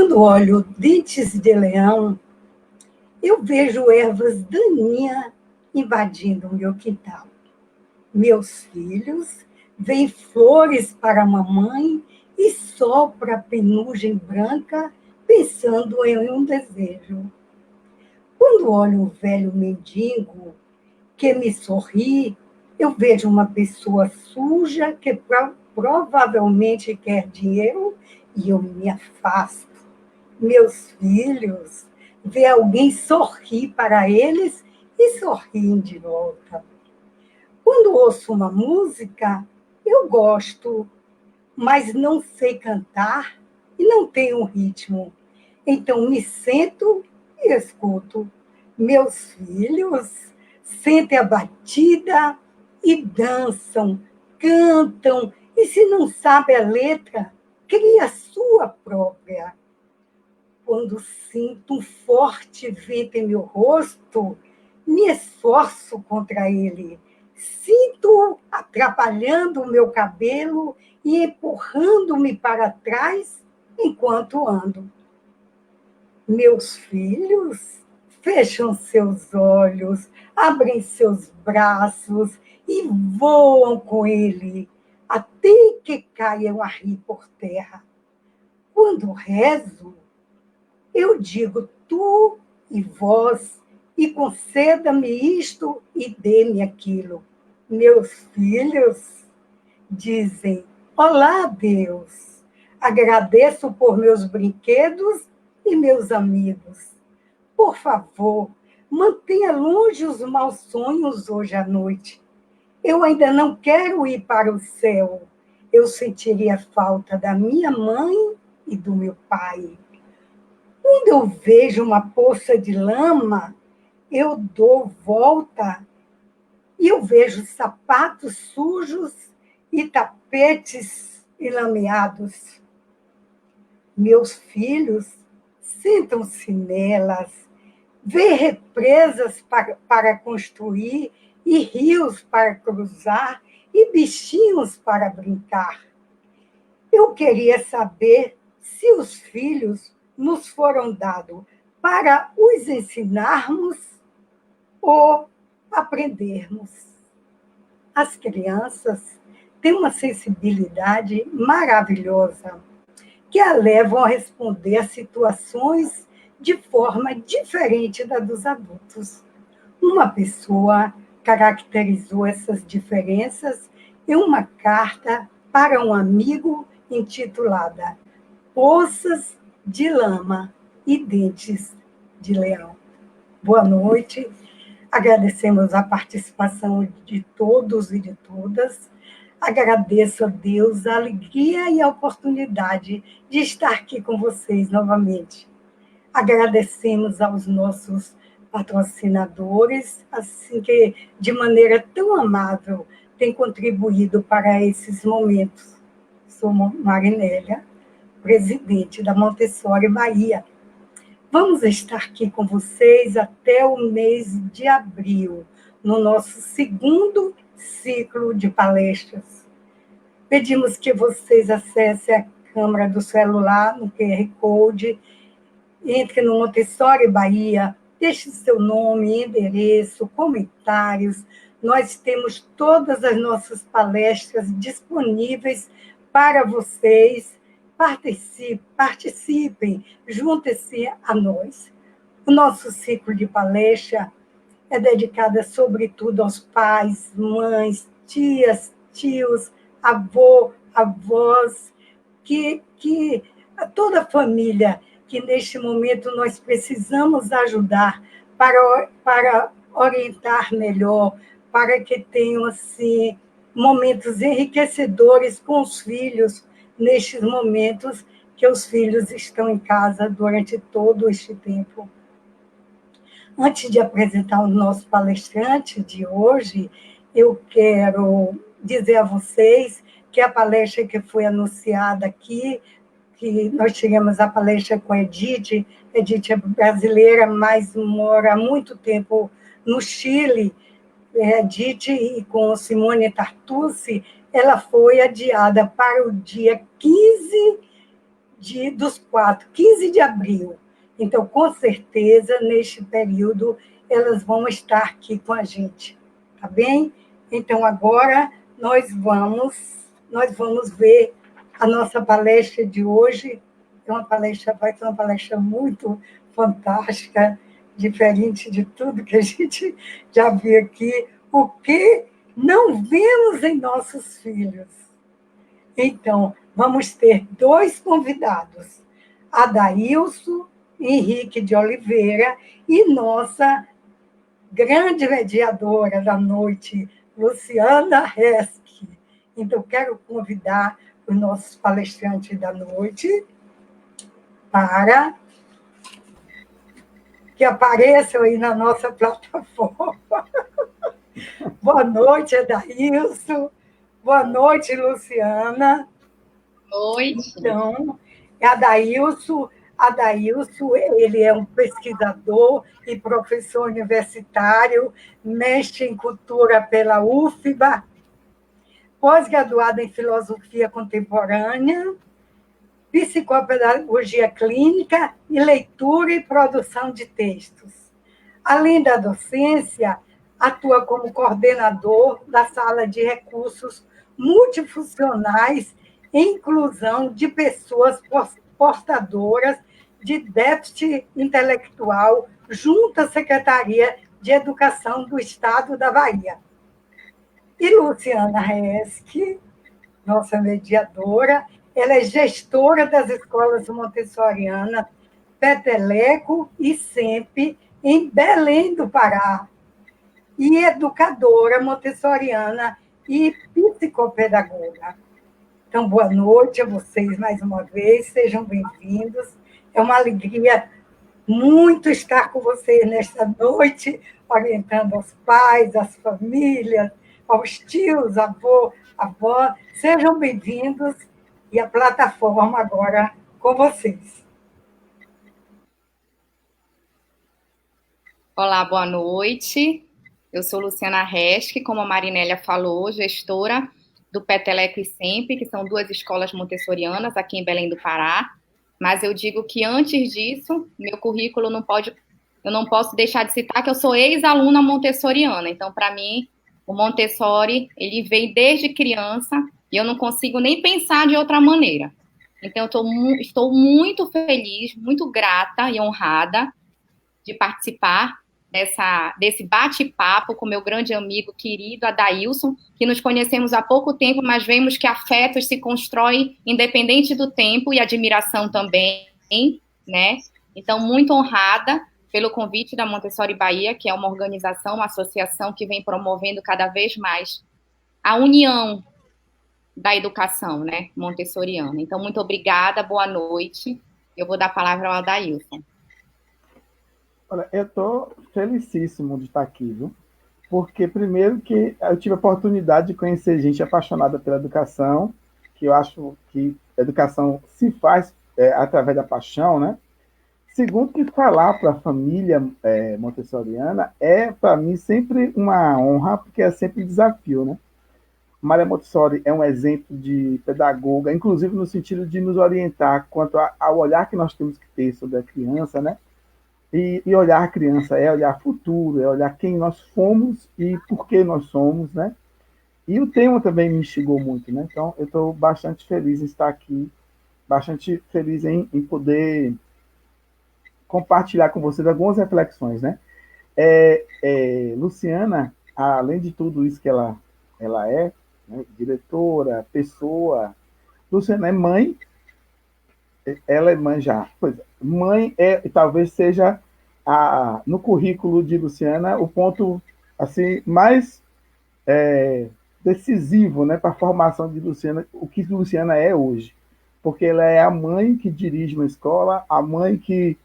Quando olho dentes de leão, eu vejo ervas daninhas invadindo o meu quintal. Meus filhos veem flores para a mamãe e sopra a penugem branca pensando em um desejo. Quando olho o velho mendigo que me sorri, eu vejo uma pessoa suja que provavelmente quer dinheiro e eu me afasto. Meus filhos vê alguém sorrir para eles e sorriem de volta. Quando ouço uma música, eu gosto, mas não sei cantar e não tenho ritmo. Então me sento e escuto. Meus filhos sentem a batida e dançam, cantam, e se não sabe a letra, cria a sua própria. Quando sinto um forte vento em meu rosto, me esforço contra ele. Sinto atrapalhando o meu cabelo e empurrando-me para trás enquanto ando. Meus filhos fecham seus olhos, abrem seus braços e voam com ele, até que caiam a rir por terra. Quando rezo, eu digo tu e vós, e conceda-me isto e dê-me aquilo. Meus filhos dizem, olá, Deus, agradeço por meus brinquedos e meus amigos. Por favor, mantenha longe os maus sonhos hoje à noite. Eu ainda não quero ir para o céu. Eu sentiria falta da minha mãe e do meu pai. Quando eu vejo uma poça de lama, eu dou volta e eu vejo sapatos sujos e tapetes enlameados. Meus filhos sentam-se nelas, vê represas para construir e rios para cruzar e bichinhos para brincar. Eu queria saber se os filhos nos foram dados para os ensinarmos ou aprendermos. As crianças têm uma sensibilidade maravilhosa que a levam a responder a situações de forma diferente da dos adultos. Uma pessoa caracterizou essas diferenças em uma carta para um amigo intitulada Poças de Lama e Dentes de Leão. Boa noite, agradecemos a participação de todos e de todas. Agradeço a Deus a alegria e a oportunidade de estar aqui com vocês novamente. Agradecemos aos nossos patrocinadores, assim que, de maneira tão amável, têm contribuído para esses momentos. Sou Marinélia, presidente da Montessori Bahia. Vamos estar aqui com vocês até o mês de abril, no nosso segundo ciclo de palestras. Pedimos que vocês acessem a câmera do celular, no QR Code, entre no Montessori Bahia, deixe seu nome, endereço, comentários. Nós temos todas as nossas palestras disponíveis para vocês. Participem, juntem-se a nós. O nosso ciclo de palestra é dedicado, sobretudo, aos pais, mães, tias, tios, avós, que a toda a família que, neste momento, nós precisamos ajudar para orientar melhor, para que tenham, assim, momentos enriquecedores com os filhos, nestes momentos que os filhos estão em casa durante todo este tempo. Antes de apresentar o nosso palestrante de hoje, eu quero dizer a vocês que a palestra que foi anunciada aqui, que nós tivemos a palestra com a Edith é brasileira, mas mora há muito tempo no Chile, Edith, e com Simone Tartucci, ela foi adiada para o dia 15 dos 4, 15 de abril. Então, com certeza, neste período, elas vão estar aqui com a gente, tá bem? Então, agora, nós vamos ver a nossa palestra de hoje. Vai ser uma palestra muito fantástica, diferente de tudo que a gente já viu aqui. O que não vemos em nossos filhos. Então, vamos ter 2 convidados, Adailson Henrique de Oliveira e nossa grande mediadora da noite, Luciana Resch. Então, quero convidar os nossos palestrantes da noite para que apareçam aí na nossa plataforma. Boa noite, Adailson. Boa noite, Luciana. Noite. Então, Adailson, ele é um pesquisador e professor universitário, mestre em cultura pela UFBA, pós-graduado em filosofia contemporânea, psicopedagogia clínica e leitura e produção de textos. Além da docência, atua como coordenador da sala de recursos multifuncionais e inclusão de pessoas portadoras de déficit intelectual junto à Secretaria de Educação do Estado da Bahia. E Luciana Resch, nossa mediadora, ela é gestora das escolas montessorianas Peteleco e SEMP, em Belém do Pará, e educadora montessoriana e psicopedagoga. Então, boa noite a vocês mais uma vez, sejam bem-vindos. É uma alegria muito estar com vocês nesta noite, orientando aos pais, às famílias, aos tios, avó. Sejam bem-vindos e a plataforma agora com vocês. Olá, boa noite. Eu sou Luciana Resch, como a Marinélia falou, gestora do Peteleco e SEMP, que são 2 escolas montessorianas aqui em Belém do Pará. Mas eu digo que antes disso, meu currículo eu não posso deixar de citar que eu sou ex-aluna montessoriana. Então, para mim, o Montessori, ele veio desde criança e eu não consigo nem pensar de outra maneira. Então, eu estou muito feliz, muito grata e honrada de participar desse bate-papo com meu grande amigo querido Adailson, que nos conhecemos há pouco tempo, mas vemos que afetos se constroem independente do tempo e admiração também, né? Então, muito honrada pelo convite da Montessori Bahia, que é uma organização, uma associação que vem promovendo cada vez mais a união da educação, né, montessoriana. Então, muito obrigada, boa noite. Eu vou dar a palavra ao Adailson. Olha, eu estou felicíssimo de estar aqui, viu? Porque, primeiro, que eu tive a oportunidade de conhecer gente apaixonada pela educação, que eu acho que a educação se faz através da paixão, né? Segundo, que falar para a família montessoriana é, para mim, sempre uma honra, porque é sempre um desafio, né? Maria Montessori é um exemplo de pedagoga, inclusive no sentido de nos orientar quanto ao olhar que nós temos que ter sobre a criança, né? E olhar a criança é olhar futuro, é olhar quem nós fomos e por que nós somos, né? E o tema também me instigou muito, né? Então, eu estou bastante feliz em estar aqui, bastante feliz em poder compartilhar com vocês algumas reflexões, né? Luciana, além de tudo isso que ela é, né? Diretora, pessoa, Luciana é mãe, ela é mãe já. Pois é, mãe talvez seja no currículo de Luciana o ponto assim mais decisivo, né, para a formação de Luciana, o que Luciana é hoje, porque ela é a mãe que dirige uma escola, a mãe que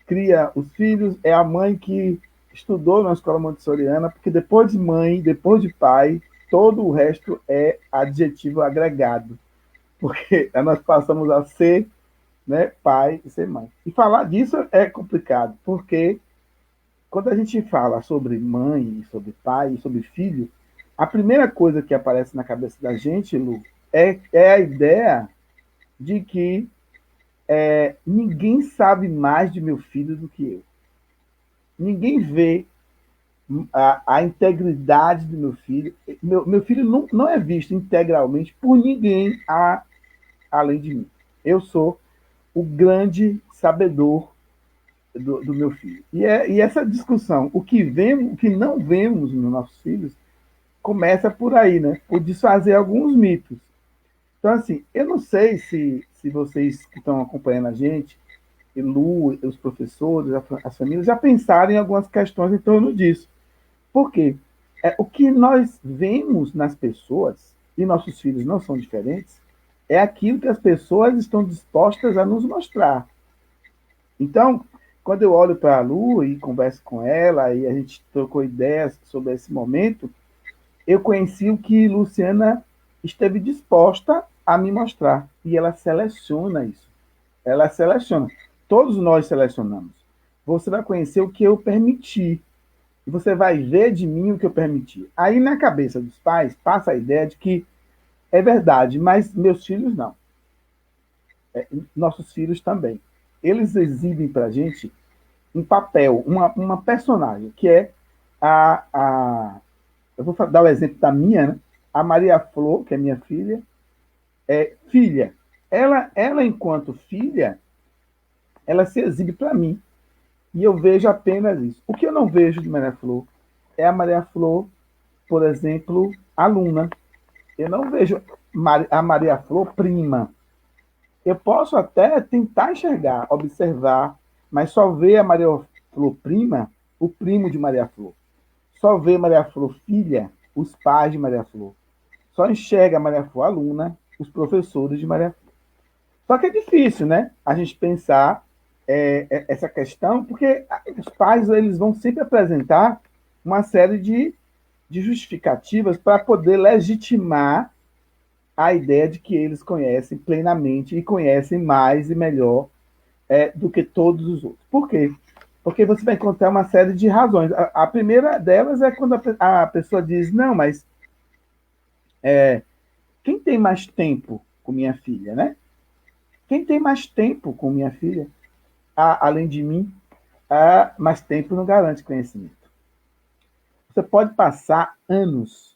cria os filhos, é a mãe que estudou na escola montessoriana, porque depois de mãe, depois de pai, todo o resto é adjetivo agregado, porque nós passamos a ser, né, pai e ser mãe. E falar disso é complicado, porque quando a gente fala sobre mãe, sobre pai, sobre filho, a primeira coisa que aparece na cabeça da gente, Lu, é a ideia de que ninguém sabe mais de meu filho do que eu. Ninguém vê a integridade do meu filho. Meu filho não é visto integralmente por ninguém além de mim. Eu sou o grande sabedor do meu filho. E essa discussão, o que vemos, o que não vemos nos nossos filhos, começa por aí, né? Por desfazer alguns mitos. Então, assim, eu não sei se vocês que estão acompanhando a gente, e Lu, os professores, as famílias, já pensaram em algumas questões em torno disso. Por quê? O que nós vemos nas pessoas, e nossos filhos não são diferentes, é aquilo que as pessoas estão dispostas a nos mostrar. Então, quando eu olho para a Lu e converso com ela, e a gente trocou ideias sobre esse momento, eu conheci o que Luciana esteve disposta a me mostrar. E ela seleciona isso. Ela seleciona. Todos nós selecionamos. Você vai conhecer o que eu permiti. E você vai ver de mim o que eu permiti. Aí, na cabeça dos pais, passa a ideia de que é verdade, mas meus filhos não. Nossos filhos também. Eles exibem para a gente um papel, uma personagem, que é eu vou dar o exemplo da minha, né? A Maria Flor, que é minha filha, é filha. Ela, enquanto filha, ela se exibe para mim. E eu vejo apenas isso. O que eu não vejo de Maria Flor é a Maria Flor, por exemplo, aluna. Eu não vejo a Maria Flor prima. Eu posso até tentar enxergar, observar, mas só ver a Maria Flor prima, o primo de Maria Flor. Só ver Maria Flor filha, os pais de Maria Flor. Só enxerga a Maria Flor aluna, os professores de Maria Flor. Só que é difícil, né? A gente pensar essa questão, porque os pais eles vão sempre apresentar uma série de justificativas para poder legitimar a ideia de que eles conhecem plenamente e conhecem mais e melhor do que todos os outros. Por quê? Porque você vai encontrar uma série de razões. A primeira delas é quando a pessoa diz, não, mas quem tem mais tempo com minha filha, né? Quem tem mais tempo com minha filha, além de mim, mais tempo não garante conhecimento. Você pode passar anos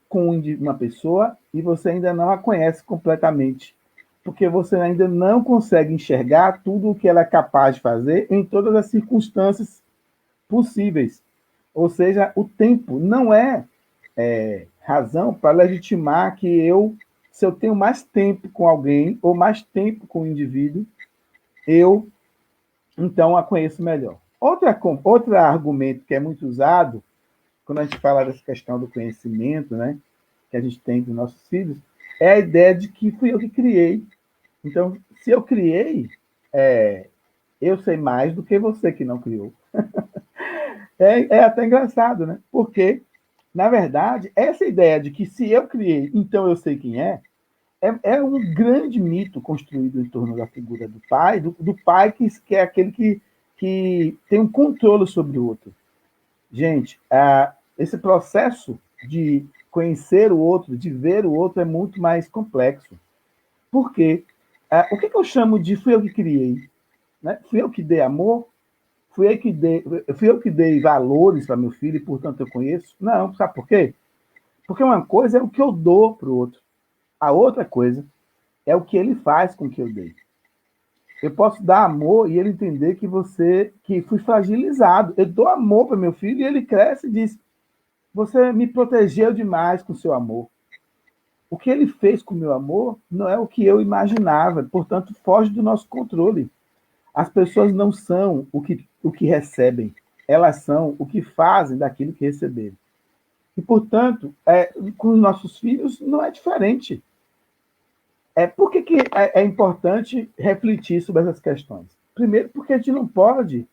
com uma pessoa e você ainda não a conhece completamente, porque você ainda não consegue enxergar tudo o que ela é capaz de fazer em todas as circunstâncias possíveis. Ou seja, o tempo não é razão para legitimar que se eu tenho mais tempo com alguém ou mais tempo com o indivíduo, eu então a conheço melhor. Outro argumento que é muito usado quando a gente fala dessa questão do conhecimento, né, que a gente tem dos nossos filhos, é a ideia de que fui eu que criei. Então, se eu criei, eu sei mais do que você que não criou. É até engraçado, né? Porque, na verdade, essa ideia de que se eu criei, então eu sei quem é um grande mito construído em torno da figura do pai, do pai que é aquele que tem um controle sobre o outro. Gente, esse processo de conhecer o outro, de ver o outro, é muito mais complexo. Por quê? O que eu chamo de fui eu que criei? Né? Fui eu que dei amor? Fui eu que dei valores para meu filho e, portanto, eu conheço? Não, sabe por quê? Porque uma coisa é o que eu dou para o outro. A outra coisa é o que ele faz com o que eu dei. Eu posso dar amor e ele entender que fui fragilizado. Eu dou amor para meu filho e ele cresce e diz: você me protegeu demais com seu amor. O que ele fez com o meu amor não é o que eu imaginava, portanto, foge do nosso controle. As pessoas não são o que recebem, elas são o que fazem daquilo que receberam. E, portanto, com os nossos filhos não é diferente. Por que é importante refletir sobre essas questões? Primeiro, porque a gente não pode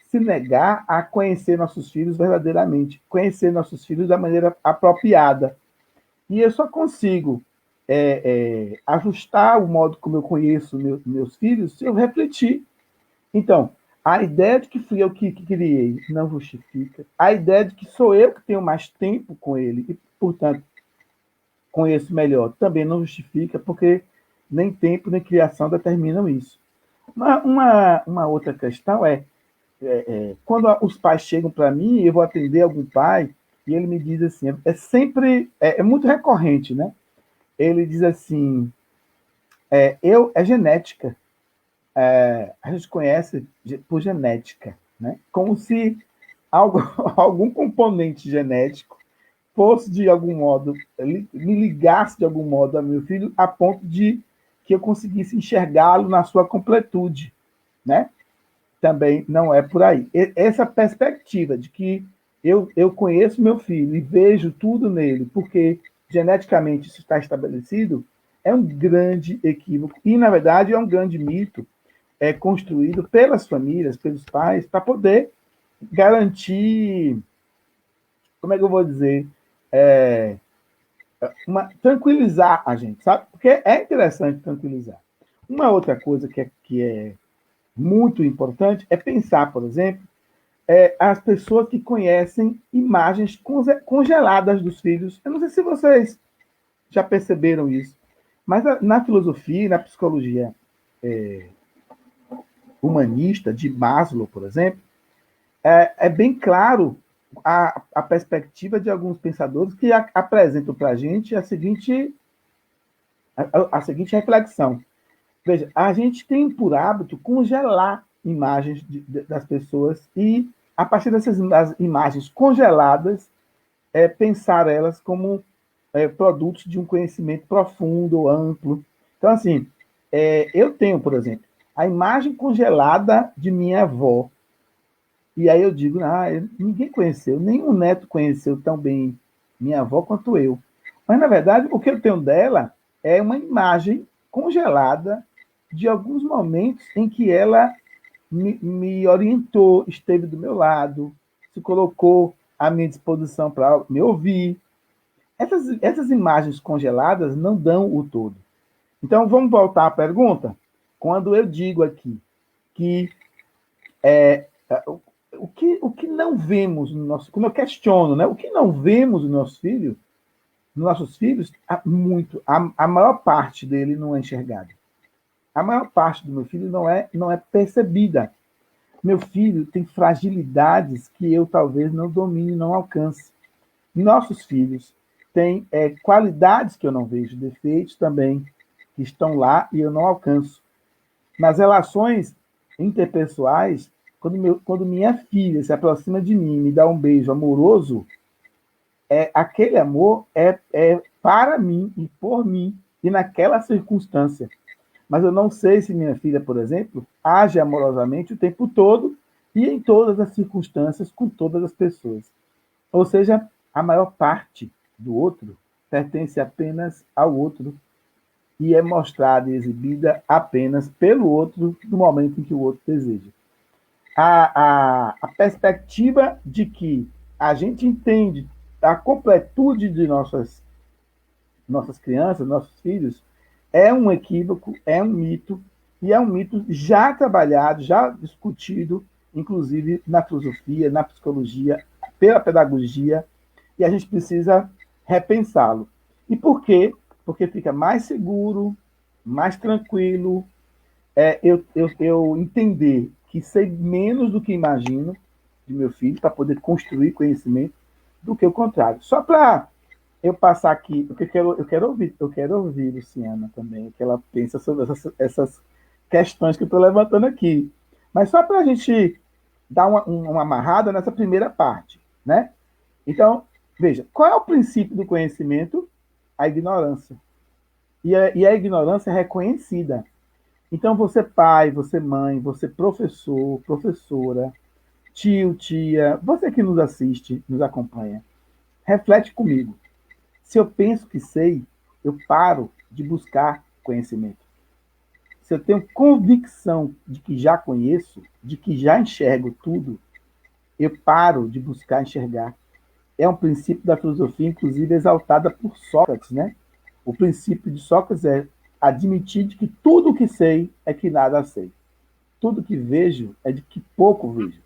se negar a conhecer nossos filhos verdadeiramente, conhecer nossos filhos da maneira apropriada. E eu só consigo ajustar o modo como eu conheço meus filhos se eu refletir. Então, a ideia de que fui eu que criei não justifica. A ideia de que sou eu que tenho mais tempo com ele e, portanto, conheço melhor também não justifica, porque nem tempo, nem criação determinam isso. Uma outra questão quando os pais chegam para mim, eu vou atender algum pai, e ele me diz assim, é muito recorrente, né? Ele diz assim, é genética, a gente conhece por genética, né? Como se algo, algum componente genético fosse, de algum modo, me ligasse de algum modo a meu filho, a ponto de que eu conseguisse enxergá-lo na sua completude, né? Também não é por aí. Essa perspectiva de que eu conheço meu filho e vejo tudo nele, porque geneticamente isso está estabelecido, é um grande equívoco. E, na verdade, é um grande mito construído pelas famílias, pelos pais, para poder garantir, como é que eu vou dizer, tranquilizar a gente, sabe? Porque é interessante tranquilizar. Uma outra coisa que é muito importante é pensar, por exemplo, as pessoas que conhecem imagens congeladas dos filhos. Eu não sei se vocês já perceberam isso, mas na filosofia e na psicologia humanista de Maslow, por exemplo, é bem claro a perspectiva de alguns pensadores que apresentam para a gente a seguinte reflexão. Veja, a gente tem por hábito congelar imagens das pessoas e, a partir dessas imagens congeladas, pensar elas como produtos de um conhecimento profundo, amplo. Então, assim, eu tenho, por exemplo, a imagem congelada de minha avó. E aí eu digo, ninguém conheceu, nenhum neto conheceu tão bem minha avó quanto eu. Mas, na verdade, o que eu tenho dela é uma imagem congelada de alguns momentos em que ela me orientou, esteve do meu lado, se colocou à minha disposição para me ouvir. Essas imagens congeladas não dão o todo. Então, vamos voltar à pergunta? Quando eu digo aqui que o que não vemos no nosso... Como eu questiono, né? O que não vemos nos nossos filhos, a maior parte dele não é enxergada. A maior parte do meu filho não é percebida. Meu filho tem fragilidades que eu talvez não domine, não alcance. Nossos filhos têm qualidades que eu não vejo, defeitos também, que estão lá e eu não alcanço. Nas relações interpessoais, quando minha filha se aproxima de mim e me dá um beijo amoroso, aquele amor é para mim e por mim e naquela circunstância. Mas eu não sei se minha filha, por exemplo, age amorosamente o tempo todo e em todas as circunstâncias, com todas as pessoas. Ou seja, a maior parte do outro pertence apenas ao outro e é mostrada e exibida apenas pelo outro no momento em que o outro deseja. A perspectiva de que a gente entende a completude de nossas crianças, nossos filhos, é um equívoco, é um mito, e é um mito já trabalhado, já discutido, inclusive na filosofia, na psicologia, pela pedagogia, e a gente precisa repensá-lo. E por quê? Porque fica mais seguro, mais tranquilo, eu entender que sei menos do que imagino de meu filho, para poder construir conhecimento, do que o contrário. Só para eu passar aqui, porque eu quero ouvir Luciana também, o que ela pensa sobre essas questões que eu estou levantando aqui. Mas só para a gente dar uma amarrada nessa primeira parte, né? Então, veja, qual é o princípio do conhecimento? A ignorância. E a ignorância é reconhecida. Então, você pai, você mãe, você professor, professora, tio, tia, você que nos assiste, nos acompanha, reflete comigo. Se eu penso que sei, eu paro de buscar conhecimento. Se eu tenho convicção de que já conheço, de que já enxergo tudo, eu paro de buscar enxergar. É um princípio da filosofia, inclusive, exaltada por Sócrates, né? O princípio de Sócrates é admitir de que tudo o que sei é que nada sei. Tudo que vejo é de que pouco vejo.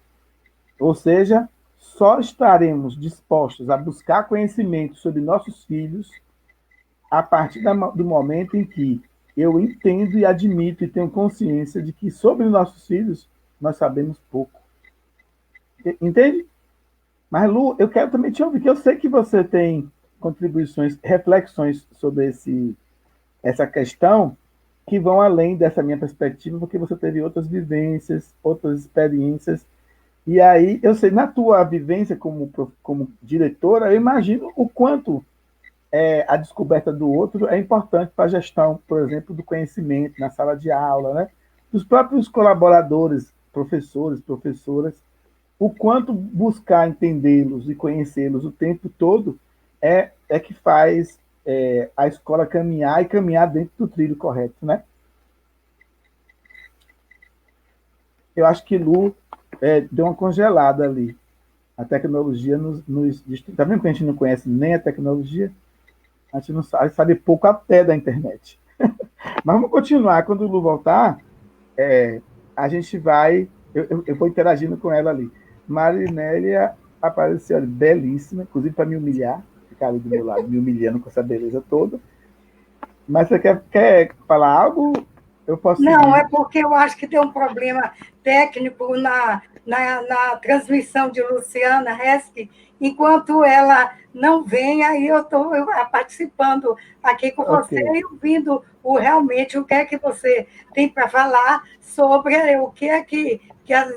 Ou seja, só estaremos dispostos a buscar conhecimento sobre nossos filhos a partir do momento em que eu entendo e admito e tenho consciência de que sobre nossos filhos nós sabemos pouco. Entende? Mas, Lu, eu quero também te ouvir, que eu sei que você tem contribuições, reflexões sobre essa questão que vão além dessa minha perspectiva, porque você teve outras vivências, outras experiências. E aí, eu sei, na tua vivência como diretora, eu imagino o quanto a descoberta do outro é importante para a gestão, por exemplo, do conhecimento na sala de aula, né? Dos próprios colaboradores, professores, professoras, o quanto buscar entendê-los e conhecê-los o tempo todo é que faz a escola caminhar e caminhar dentro do trilho correto, né? Eu acho que Lu deu uma congelada ali. A tecnologia nos destrói. Tá vendo que a gente não conhece nem a tecnologia? A gente não sabe pouco até da internet. Mas vamos continuar. Quando o Lu voltar, a gente vai... Eu vou interagindo com ela ali. Marinélia apareceu ali, belíssima, inclusive para me humilhar, ficar ali do meu lado, me humilhando com essa beleza toda. Mas você quer falar algo? Eu posso Não, seguir. é porque eu acho que tem um problema técnico na transmissão de Luciana Resch. Enquanto ela não vem, aí eu estou participando aqui com você Ok. e ouvindo realmente o que é que você tem para falar sobre o que é que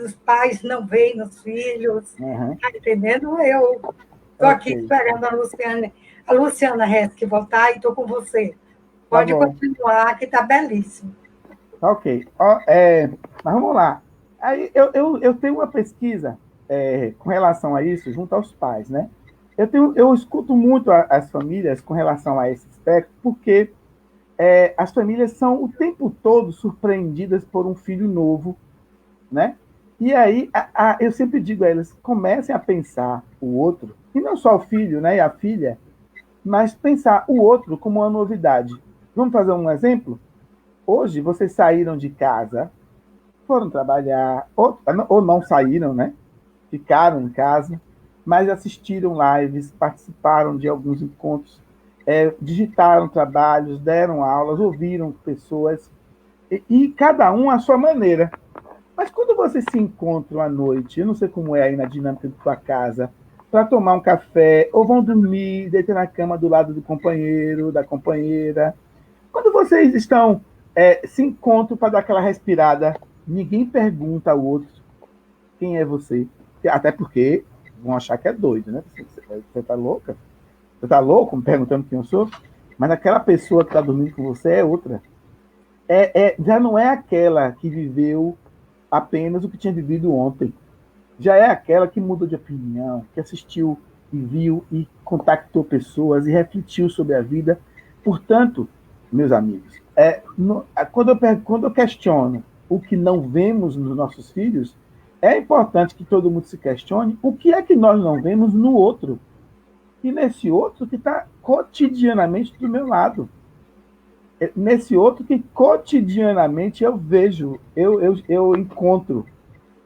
os pais não veem nos filhos. Uhum. Está entendendo? Eu estou aqui Ok. esperando a Luciana Resch voltar e estou com você. Tá Pode bom. continuar, que está belíssimo. Ok. Mas vamos lá. Aí eu tenho uma pesquisa com relação a isso junto aos pais, né? Eu escuto muito as famílias com relação a esse aspecto, porque as famílias são o tempo todo surpreendidas por um filho novo, né? E aí eu sempre digo a elas, comecem a pensar o outro, e não só o filho, né, e a filha, mas pensar o outro como uma novidade. Vamos fazer um exemplo? Hoje vocês saíram de casa, foram trabalhar, ou não saíram, né? Ficaram em casa, mas assistiram lives, participaram de alguns encontros, digitaram trabalhos, deram aulas, ouviram pessoas, e cada um à sua maneira. Mas quando vocês se encontram à noite, eu não sei como é aí na dinâmica da sua casa, para tomar um café, ou vão dormir, deitar na cama do lado do companheiro, da companheira. Quando vocês estão se encontram para dar aquela respirada, ninguém pergunta ao outro quem é você. Até porque vão achar que é doido, né? Você tá louca? Você tá louco me perguntando quem eu sou? Mas aquela pessoa que está dormindo com você é outra. Já não é aquela que viveu apenas o que tinha vivido ontem. Já é aquela que mudou de opinião, que assistiu e viu e contactou pessoas e refletiu sobre a vida. Portanto, meus amigos, quando eu questiono o que não vemos nos nossos filhos, é importante que todo mundo se questione o que é que nós não vemos no outro. E nesse outro que está cotidianamente do meu lado. Nesse outro que cotidianamente eu vejo, eu encontro.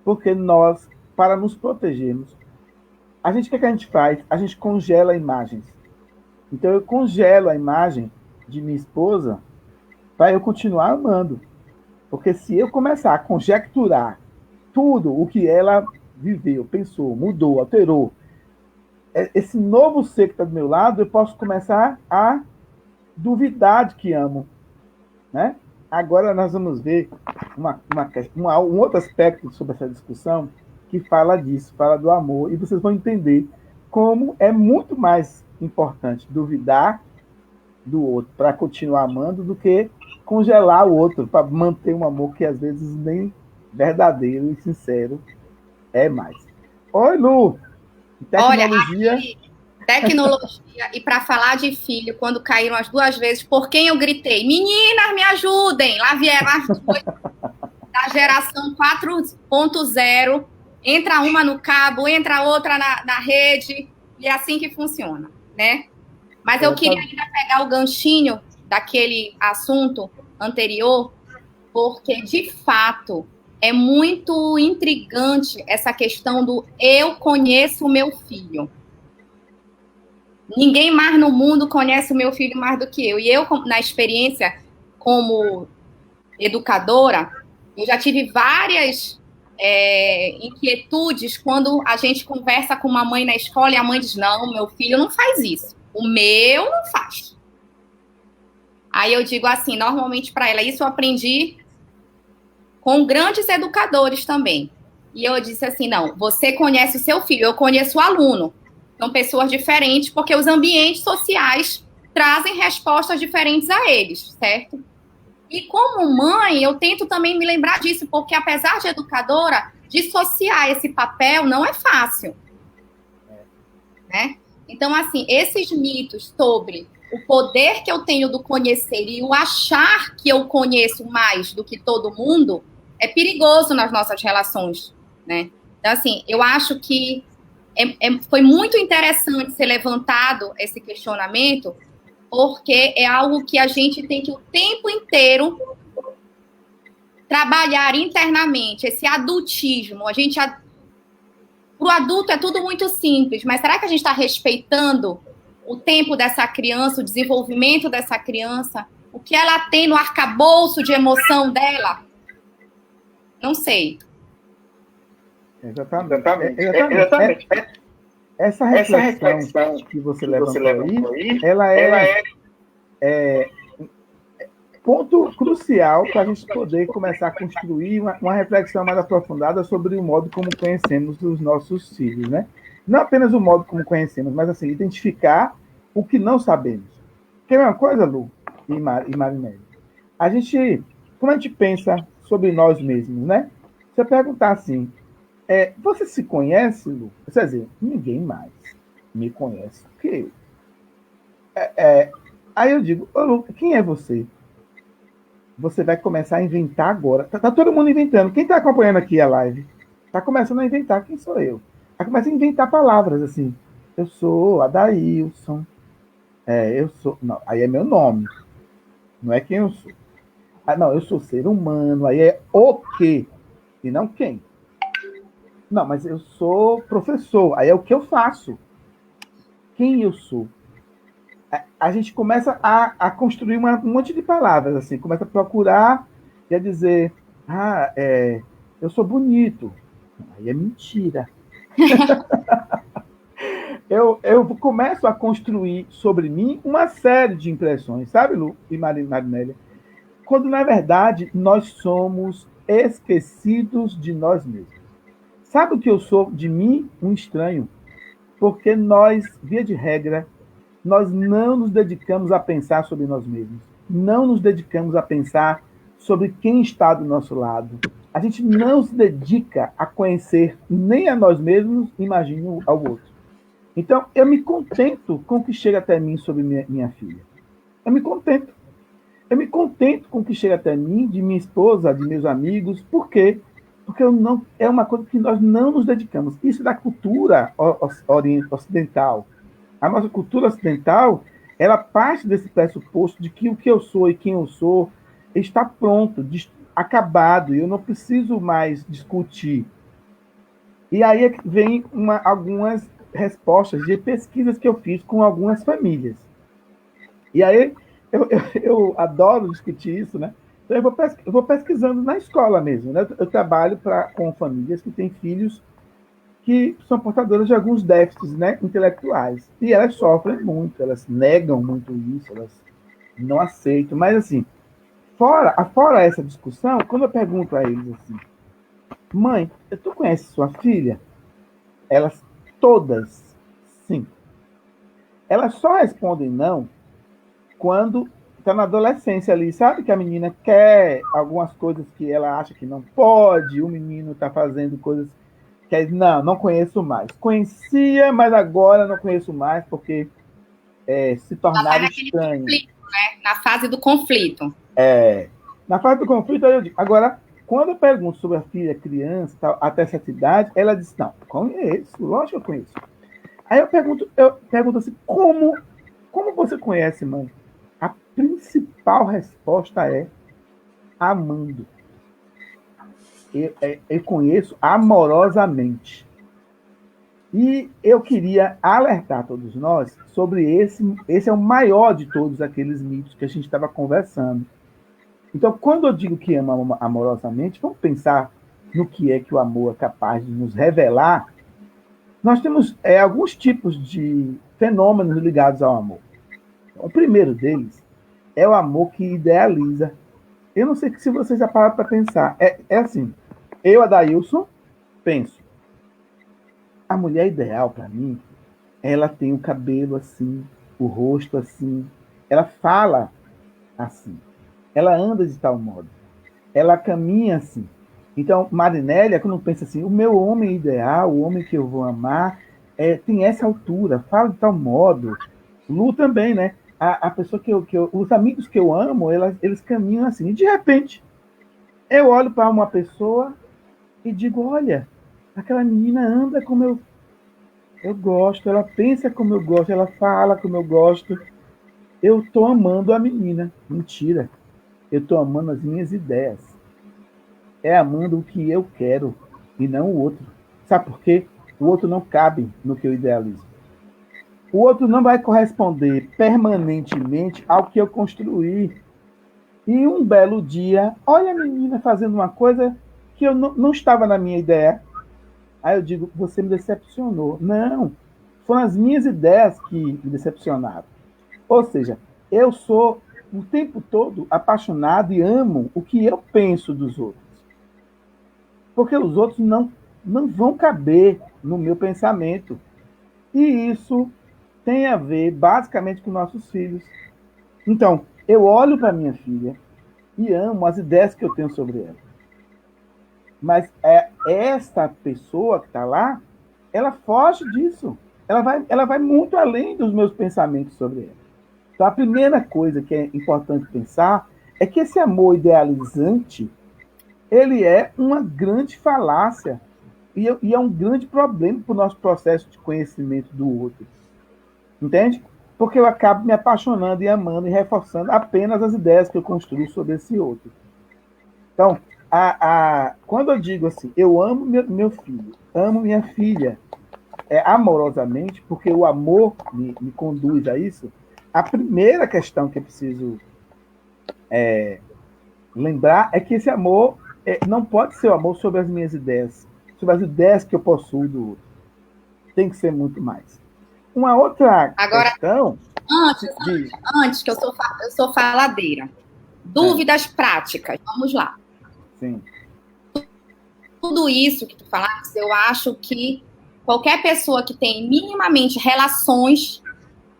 Porque nós, para nos protegermos, o que a gente faz? A gente congela imagens. Então eu congelo a imagem de minha esposa para eu continuar amando. Porque se eu começar a conjecturar tudo o que ela viveu, pensou, mudou, alterou, esse novo ser que está do meu lado, eu posso começar a duvidar de que amo, né? Agora nós vamos ver um outro aspecto sobre essa discussão que fala disso, fala do amor, e vocês vão entender como é muito mais importante duvidar do outro para continuar amando do que congelar o outro para manter um amor que às vezes nem verdadeiro e sincero é mais. Oi, Lu! Tecnologia. Olha, tecnologia, e para falar de filho, quando caíram as duas vezes, por quem eu gritei? Meninas, me ajudem! Lá vieram as duas da geração 4.0, entra uma no cabo, entra outra na rede, e é assim que funciona, né? Mas eu queria ainda pegar o ganchinho daquele assunto anterior, porque, de fato, é muito intrigante essa questão do eu conheço o meu filho. Ninguém mais no mundo conhece o meu filho mais do que eu. E eu, na experiência, como educadora, eu já tive várias inquietudes quando a gente conversa com uma mãe na escola e a mãe diz, não, meu filho não faz isso, o meu não faz. Aí eu digo assim, normalmente para ela, isso eu aprendi com grandes educadores também. E eu disse assim, não, você conhece o seu filho, eu conheço o aluno. São pessoas diferentes, porque os ambientes sociais trazem respostas diferentes a eles, certo? E como mãe, eu tento também me lembrar disso, porque apesar de educadora, dissociar esse papel não é fácil, né? Então, assim, esses mitos sobre o poder que eu tenho do conhecer e o achar que eu conheço mais do que todo mundo é perigoso nas nossas relações, né? Então, assim, eu acho que foi muito interessante ser levantado esse questionamento, porque é algo que a gente tem que o tempo inteiro trabalhar internamente, esse adultismo. Para o adulto é tudo muito simples, mas será que a gente está respeitando o tempo dessa criança, o desenvolvimento dessa criança, o que ela tem no arcabouço de emoção dela? Não sei. Exatamente. Essa reflexão que você levantou aí, ela é ponto crucial para a gente poder começar a construir uma reflexão mais aprofundada sobre o modo como conhecemos os nossos filhos, né? Não apenas o modo como conhecemos, mas assim, identificar o que não sabemos. Quer ver uma coisa, Lu e Marinelli? Quando a gente pensa sobre nós mesmos, né? Você perguntar assim, você se conhece, Lu? Você vai dizer, ninguém mais me conhece que eu. Aí eu digo, ô, Lu, quem é você? Você vai começar a inventar agora. Tá todo mundo inventando. Quem está acompanhando aqui a live? Está começando a inventar quem sou eu. Aí começa a inventar palavras assim. Eu sou Adailson. Eu sou. Não, aí é meu nome. Não é quem eu sou. Ah, não, eu sou ser humano. Aí é o quê? E não quem. Não, mas eu sou professor. Aí é o que eu faço. Quem eu sou? A gente começa a construir um monte de palavras, assim, começa a procurar e a dizer, eu sou bonito. Aí é mentira. eu começo a construir sobre mim uma série de impressões, sabe, Lu e Marinélia? Quando, na verdade, nós somos esquecidos de nós mesmos. Sabe o que eu sou de mim? Um estranho. Porque nós, via de regra, nós não nos dedicamos a pensar sobre nós mesmos. Não nos dedicamos a pensar sobre quem está do nosso lado. A gente não se dedica a conhecer nem a nós mesmos, imagine ao outro. Então, eu me contento com o que chega até mim sobre minha filha. Eu me contento. Eu me contento com o que chega até mim, de minha esposa, de meus amigos. Por quê? Porque é uma coisa que nós não nos dedicamos. Isso é da cultura ocidental. A nossa cultura ocidental, ela parte desse pressuposto de que o que eu sou e quem eu sou está pronto, acabado, e eu não preciso mais discutir. E aí vem algumas respostas de pesquisas que eu fiz com algumas famílias. E aí eu adoro discutir isso, né? Então eu vou pesquisando na escola mesmo, né? Eu trabalho com famílias que têm filhos que são portadoras de alguns déficits, né, intelectuais. E elas sofrem muito, elas negam muito isso, elas não aceitam. Mas, assim, fora essa discussão, quando eu pergunto a eles assim, mãe, tu conhece sua filha? Elas todas, sim. Elas só respondem não quando está na adolescência ali, sabe? Que a menina quer algumas coisas que ela acha que não pode, o menino está fazendo coisas que não conheço mais. Conhecia, mas agora não conheço mais, porque se tornaram estranhos. Né? Na fase do conflito. Na fase do conflito, eu digo. Agora, quando eu pergunto sobre a filha, criança, tal, até essa idade, ela diz, não, conheço, lógico que eu conheço. Aí eu pergunto assim, como você conhece, mãe? A principal resposta é amando. Eu conheço amorosamente. E eu queria alertar todos nós sobre esse é o maior de todos aqueles mitos que a gente estava conversando. Então, quando eu digo que amo amorosamente, vamos pensar no que é que o amor é capaz de nos revelar. Nós temos alguns tipos de fenômenos ligados ao amor. O primeiro deles é o amor que idealiza. Eu não sei se vocês já pararam para pensar. É assim, eu, Adailson, penso, a mulher ideal para mim, ela tem o cabelo assim, o rosto assim, ela fala assim, ela anda de tal modo, ela caminha assim. Então, Marinélia, quando pensa assim, o meu homem ideal, o homem que eu vou amar, tem essa altura, fala de tal modo. Lu também, né? A pessoa os amigos que eu amo, eles caminham assim. E de repente, eu olho para uma pessoa e digo, olha, aquela menina anda como eu gosto, ela pensa como eu gosto, ela fala como eu gosto. Eu estou amando a menina. Mentira. Eu estou amando as minhas ideias. É amando o que eu quero e não o outro. Sabe por quê? O outro não cabe no que eu idealizo. O outro não vai corresponder permanentemente ao que eu construí. E um belo dia, olha a menina fazendo uma coisa que eu não estava na minha ideia. Aí eu digo, você me decepcionou. Não, foram as minhas ideias que me decepcionaram. Ou seja, eu sou o tempo todo apaixonado e amo o que eu penso dos outros. Porque os outros não vão caber no meu pensamento. E isso tem a ver basicamente com nossos filhos. Então, eu olho para minha filha e amo as ideias que eu tenho sobre ela. Mas essa pessoa que está lá, ela foge disso. Ela vai muito além dos meus pensamentos sobre ela. Então, a primeira coisa que é importante pensar é que esse amor idealizante, ele é uma grande falácia e é um grande problema para o nosso processo de conhecimento do outro. Entende? Porque eu acabo me apaixonando e amando e reforçando apenas as ideias que eu construo sobre esse outro. Então, quando eu digo assim, eu amo meu filho, amo minha filha, amorosamente, porque o amor me conduz a isso, a primeira questão que eu preciso lembrar é que esse amor não pode ser o amor sobre as minhas ideias, sobre as ideias que eu possuo do outro. Tem que ser muito mais. Uma outra Agora, questão... Antes que eu sou faladeira. Dúvidas práticas. Vamos lá. Sim. Tudo isso que tu falaste, eu acho que qualquer pessoa que tem minimamente relações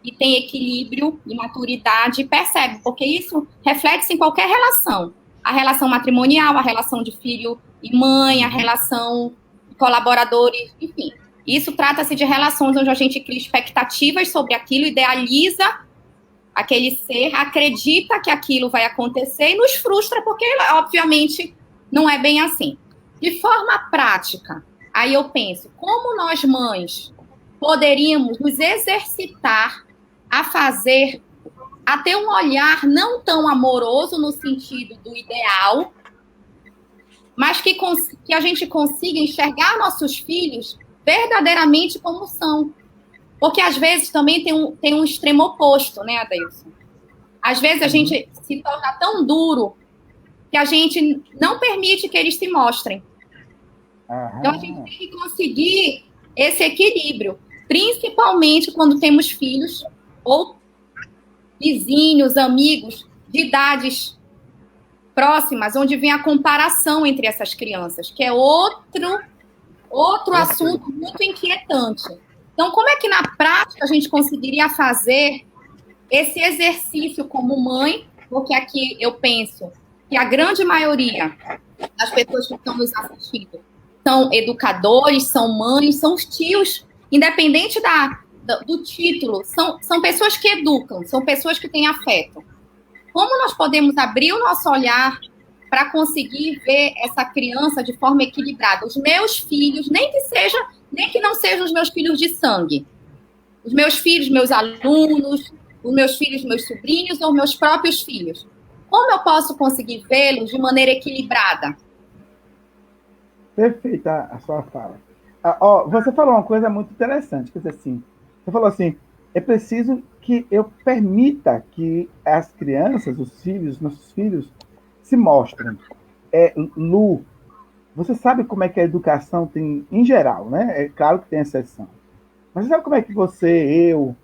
e tem equilíbrio e maturidade percebe, porque isso reflete-se em qualquer relação. A relação matrimonial, a relação de filho e mãe, a relação de colaboradores, enfim. Isso trata-se de relações onde a gente cria expectativas sobre aquilo, idealiza aquele ser, acredita que aquilo vai acontecer e nos frustra, porque, obviamente, não é bem assim. De forma prática, aí eu penso, como nós, mães, poderíamos nos exercitar a ter um olhar não tão amoroso no sentido do ideal, mas que a gente consiga enxergar nossos filhos verdadeiramente como são. Porque, às vezes, também tem um extremo oposto, né, Adailson? Às vezes, a gente se torna tão duro que a gente não permite que eles se mostrem. Então, a gente tem que conseguir esse equilíbrio, principalmente quando temos filhos ou vizinhos, amigos de idades próximas, onde vem a comparação entre essas crianças, que é outro assunto muito inquietante. Então, como é que na prática a gente conseguiria fazer esse exercício como mãe? Porque aqui eu penso que a grande maioria das pessoas que estão nos assistindo são educadores, são mães, são os tios, independente do título, são pessoas que educam, são pessoas que têm afeto. Como nós podemos abrir o nosso olhar para conseguir ver essa criança de forma equilibrada? Os meus filhos, nem que não sejam os meus filhos de sangue, os meus filhos, meus alunos, os meus filhos, meus sobrinhos ou meus próprios filhos. Como eu posso conseguir vê-los de maneira equilibrada? Perfeita a sua fala. Você falou uma coisa muito interessante, quer dizer assim, você falou assim, é preciso que eu permita que as crianças, os filhos, nossos filhos, se mostrem. Lu, você sabe como é que a educação tem, em geral, né? É claro que tem exceção. Mas você sabe como é que você, eu,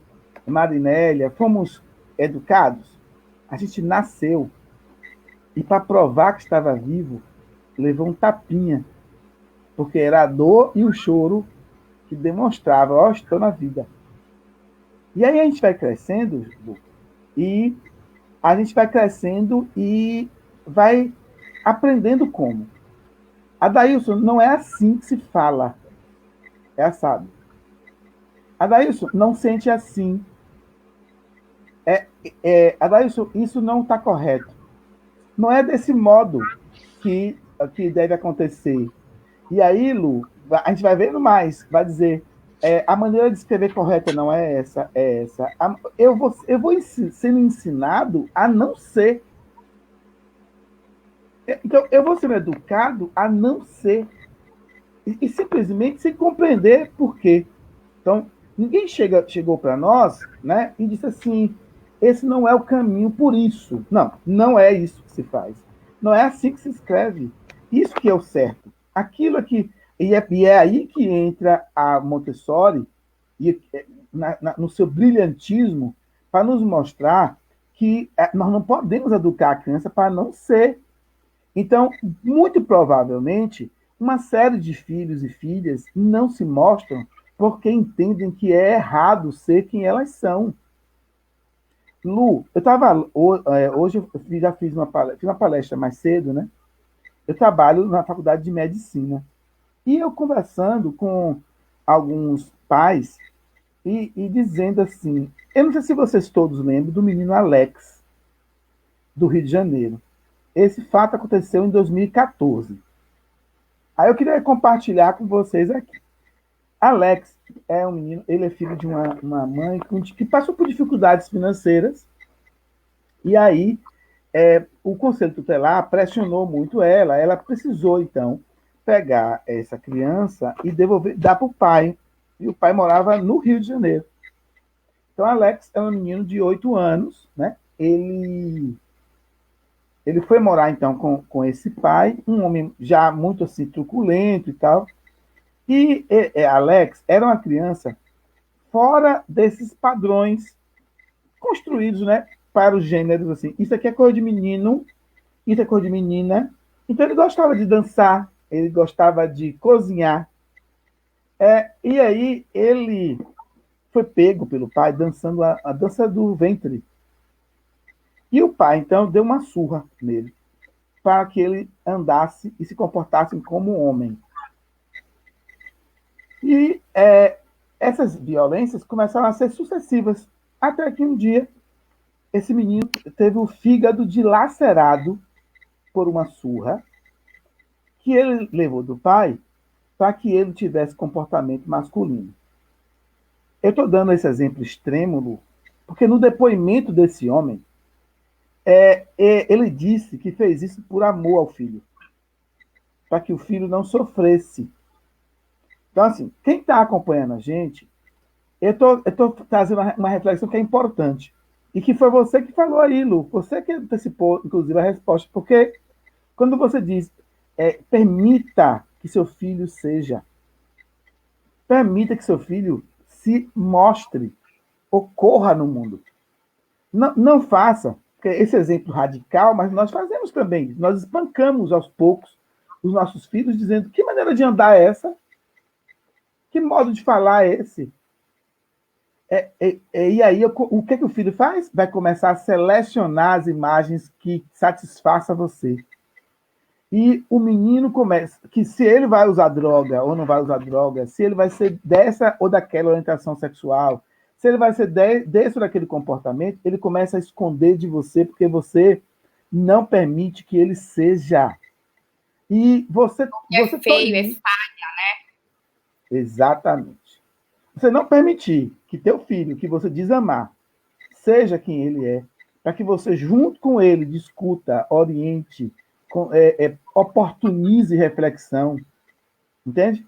Marinélia, fomos educados? A gente nasceu e, para provar que estava vivo, levou um tapinha, porque era a dor e o choro que demonstrava, ó, estou na vida. E aí a gente vai crescendo, e a gente vai crescendo e vai aprendendo como. Adailson, não é assim que se fala. É assado. Adailson, não sente assim. Adailson, isso não está correto. Não é desse modo que deve acontecer. E aí, Lu, a gente vai vendo mais, vai dizer, a maneira de escrever correta não é essa, é essa. Eu vou sendo ensinado a não ser. Então, eu vou sendo educado a não ser. E simplesmente sem compreender por quê. Então, ninguém chegou para nós, né, e disse assim: esse não é o caminho por isso. Não, não é isso que se faz. Não é assim que se escreve. Isso que é o certo. Aquilo aqui. E é aí que entra a Montessori, no seu brilhantismo, para nos mostrar que nós não podemos educar a criança para não ser. Então, muito provavelmente, uma série de filhos e filhas não se mostram porque entendem que é errado ser quem elas são. Lu, eu estava. Hoje eu já fiz uma palestra mais cedo, né? Eu trabalho na faculdade de medicina. E eu conversando com alguns pais e dizendo assim: eu não sei se vocês todos lembram do menino Alex, do Rio de Janeiro. Esse fato aconteceu em 2014. Aí eu queria compartilhar com vocês aqui. Alex é um menino, ele é filho de uma mãe que passou por dificuldades financeiras, e aí o Conselho Tutelar pressionou muito ela precisou, então, pegar essa criança e dar para o pai, e o pai morava no Rio de Janeiro. Então, Alex é um menino de 8 anos, né? Ele foi morar, então, com esse pai, um homem já muito, assim, truculento e tal. E Alex era uma criança fora desses padrões construídos, né, para os gêneros, assim. Isso aqui é coisa de menino, isso é coisa de menina. Então, ele gostava de dançar, ele gostava de cozinhar. E aí, ele foi pego pelo pai dançando a dança do ventre. E o pai, então, deu uma surra nele, para que ele andasse e se comportasse como homem. E essas violências começaram a ser sucessivas, até que um dia esse menino teve o fígado dilacerado por uma surra que ele levou do pai para que ele tivesse comportamento masculino. Eu estou dando esse exemplo extremo, Lu, porque no depoimento desse homem, ele disse que fez isso por amor ao filho, para que o filho não sofresse. Então, assim, quem está acompanhando a gente, eu estou trazendo uma reflexão que é importante. E que foi você que falou aí, Lu. Você que antecipou, inclusive, a resposta. Porque quando você diz, permita que seu filho seja, permita que seu filho se mostre, ocorra no mundo. Não, não faça, porque esse exemplo radical, mas nós fazemos também. Nós espancamos aos poucos os nossos filhos, dizendo: que maneira de andar é essa? Que modo de falar é esse? E aí, o que o filho faz? Vai começar a selecionar as imagens que satisfaçam você. E o menino começa, que se ele vai usar droga ou não vai usar droga, se ele vai ser dessa ou daquela orientação sexual, se ele vai ser desse ou daquele comportamento, ele começa a esconder de você, porque você não permite que ele seja. E você... É feio, é falha, né? Exatamente. Você não permitir que teu filho, que você diz amar, seja quem ele é, para que você, junto com ele, discuta, oriente, oportunize reflexão, entende?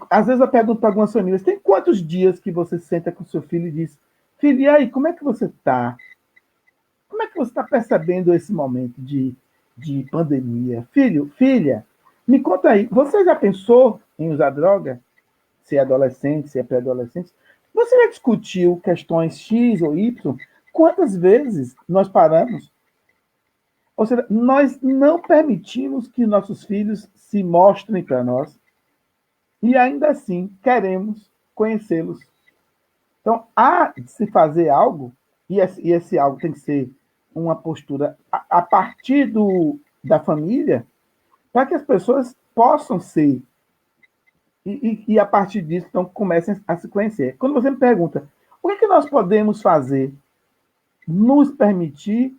Às vezes eu pergunto para algumas famílias: tem quantos dias que você senta com seu filho e diz: filho, e aí, como é que você está? você está percebendo esse momento de pandemia? Filho, filha, me conta aí, você já pensou em usar droga? Se é adolescente, se é pré-adolescente? Você já discutiu questões X ou Y? Quantas vezes nós paramos? Ou seja, nós não permitimos que nossos filhos se mostrem para nós e ainda assim queremos conhecê-los. Então, há de se fazer algo, e esse algo tem que ser uma postura a partir da família, para que as pessoas possam ser, e a partir disso, então, comecem a se conhecer. Quando você me pergunta, o que é que nós podemos fazer, nos permitir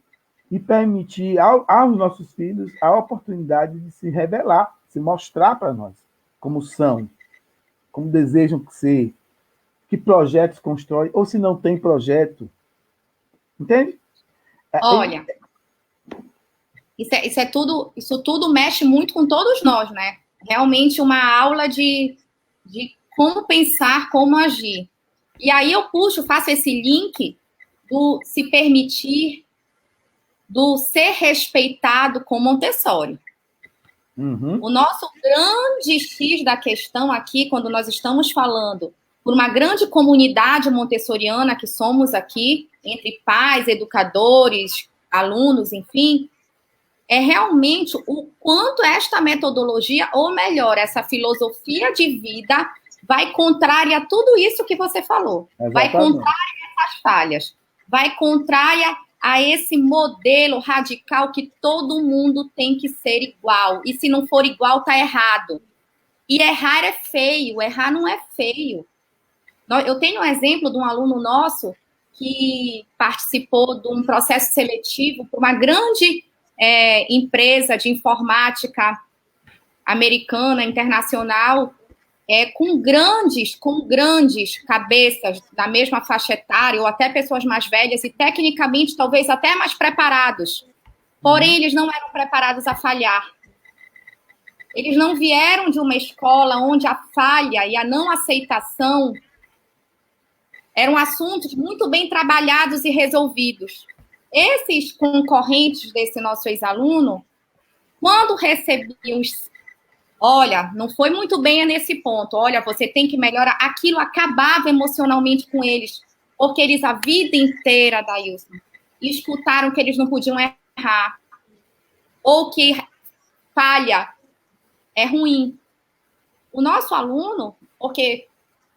e permitir aos nossos filhos a oportunidade de se revelar, se mostrar para nós como são, como desejam ser, que projetos constroem, ou se não tem projeto. Entende? Olha, isso tudo mexe muito com todos nós, né? Realmente uma aula de como pensar, como agir. E aí eu faço esse link do se permitir, do ser respeitado com Montessori. Uhum. O nosso grande X da questão aqui, quando nós estamos falando por uma grande comunidade montessoriana que somos aqui, entre pais, educadores, alunos, enfim, é realmente o quanto esta metodologia, ou melhor, essa filosofia de vida, vai contrária a tudo isso que você falou. Exatamente. Vai contrária a essas falhas. Vai contrária a esse modelo radical que todo mundo tem que ser igual. E se não for igual, tá errado. E errar é feio. Errar não é feio. Eu tenho um exemplo de um aluno nosso que participou de um processo seletivo para uma grande empresa de informática americana, internacional, com grandes cabeças da mesma faixa etária, ou até pessoas mais velhas e tecnicamente talvez até mais preparados. Porém, eles não eram preparados a falhar. Eles não vieram de uma escola onde a falha e a não aceitação eram assuntos muito bem trabalhados e resolvidos. Esses concorrentes desse nosso ex-aluno, quando recebiam olha, não foi muito bem nesse ponto, olha, você tem que melhorar, aquilo acabava emocionalmente com eles, porque eles a vida inteira, Dailson, escutaram que eles não podiam errar, ou que falha é ruim. O nosso aluno, porque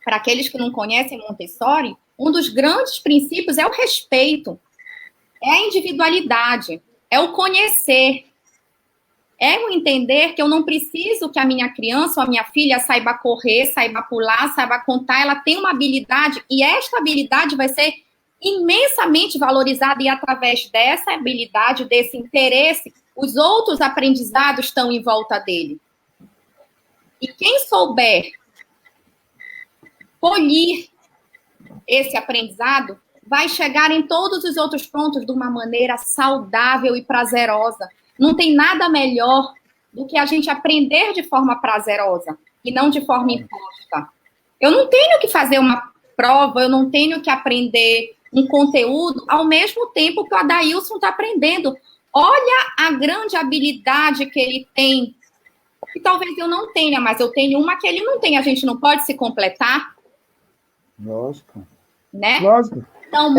para aqueles que não conhecem Montessori, um dos grandes princípios é o respeito, é a individualidade, é o conhecer, é o entender que eu não preciso que a minha criança ou a minha filha saiba correr, saiba pular, saiba contar, ela tem uma habilidade e esta habilidade vai ser imensamente valorizada e através dessa habilidade, desse interesse, os outros aprendizados estão em volta dele. E quem souber polir esse aprendizado vai chegar em todos os outros pontos de uma maneira saudável e prazerosa. Não tem nada melhor do que a gente aprender de forma prazerosa e não de forma imposta. Eu não tenho que fazer uma prova, eu não tenho que aprender um conteúdo ao mesmo tempo que o Adailson está aprendendo. Olha a grande habilidade que ele tem, que talvez eu não tenha, mas eu tenho uma que ele não tem. A gente não pode se completar? Lógico. Né? Lógico. Então,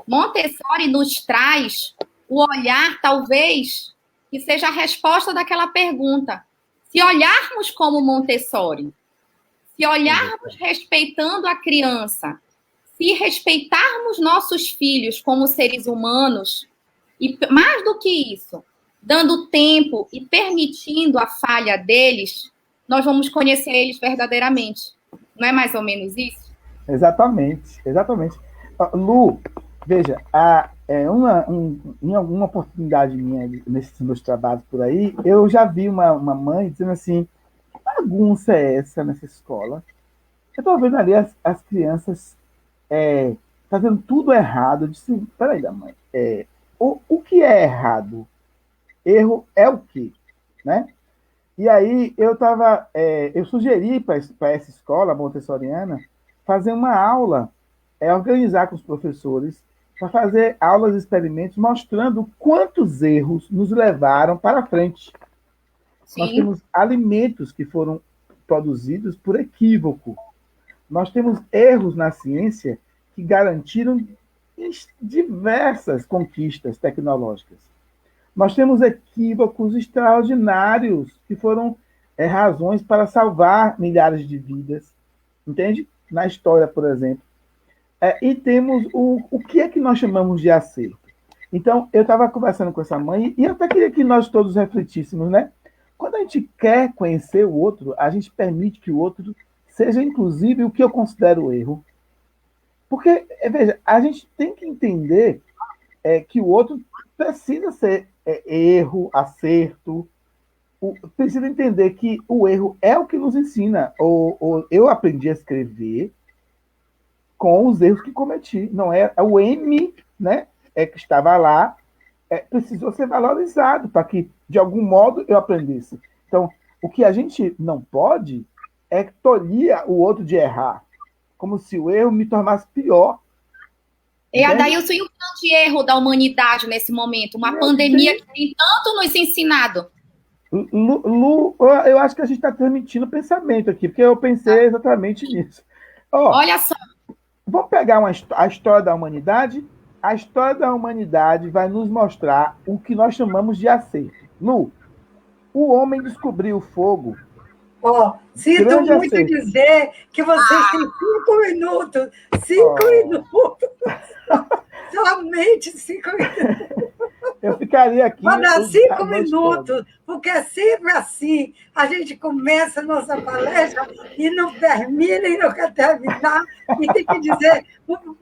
Montessori nos traz o olhar, talvez, que seja a resposta daquela pergunta. Se olharmos como Montessori, se olharmos respeitando a criança, se respeitarmos nossos filhos como seres humanos, e mais do que isso, dando tempo e permitindo a falha deles, nós vamos conhecer eles verdadeiramente. Não é mais ou menos isso? Exatamente, exatamente. Lu, veja, em alguma oportunidade minha, nesses meus trabalhos por aí, eu já vi uma mãe dizendo assim, que bagunça é essa nessa escola? Eu estou vendo ali as crianças fazendo tudo errado. Eu disse, peraí, da mãe, o que é errado? Erro é o quê? Né? E aí eu sugeri para essa escola montessoriana fazer uma aula, organizar com os professores, para fazer aulas e experimentos mostrando quantos erros nos levaram para frente. Nós Sim. temos alimentos que foram produzidos por equívoco. Nós temos erros na ciência que garantiram diversas conquistas tecnológicas. Nós temos equívocos extraordinários que foram razões para salvar milhares de vidas, entende? Na história, por exemplo. E temos o que é que nós chamamos de acerto. Então, eu estava conversando com essa mãe e eu até queria que nós todos refletíssemos, né? Quando a gente quer conhecer o outro, a gente permite que o outro seja, inclusive, o que eu considero erro. Porque, veja, a gente tem que entender que o outro precisa ser erro, acerto, precisa entender que o erro é o que nos ensina. Eu aprendi a escrever com os erros que cometi. Não é o M, né, que estava lá, precisou ser valorizado para que, de algum modo, eu aprendesse. Então, o que a gente não pode é tolir o outro de errar, como se o erro me tornasse pior. E Adailson, e o grande erro da humanidade nesse momento? Uma pandemia que tem tanto nos ensinado. Lu, eu acho que a gente está transmitindo pensamento aqui, porque eu pensei exatamente nisso. Olha só. Vamos pegar a história da humanidade? A história da humanidade vai nos mostrar o que nós chamamos de acerto. Lu, o homem descobriu o fogo. Sinto muito dizer que vocês têm 5 minutos. 5 minutos. Somente 5 minutos. Eu ficaria aqui. Vou dar 5 minutos, porque é sempre assim. A gente começa a nossa palestra e não termina e não quer terminar. E tem que dizer,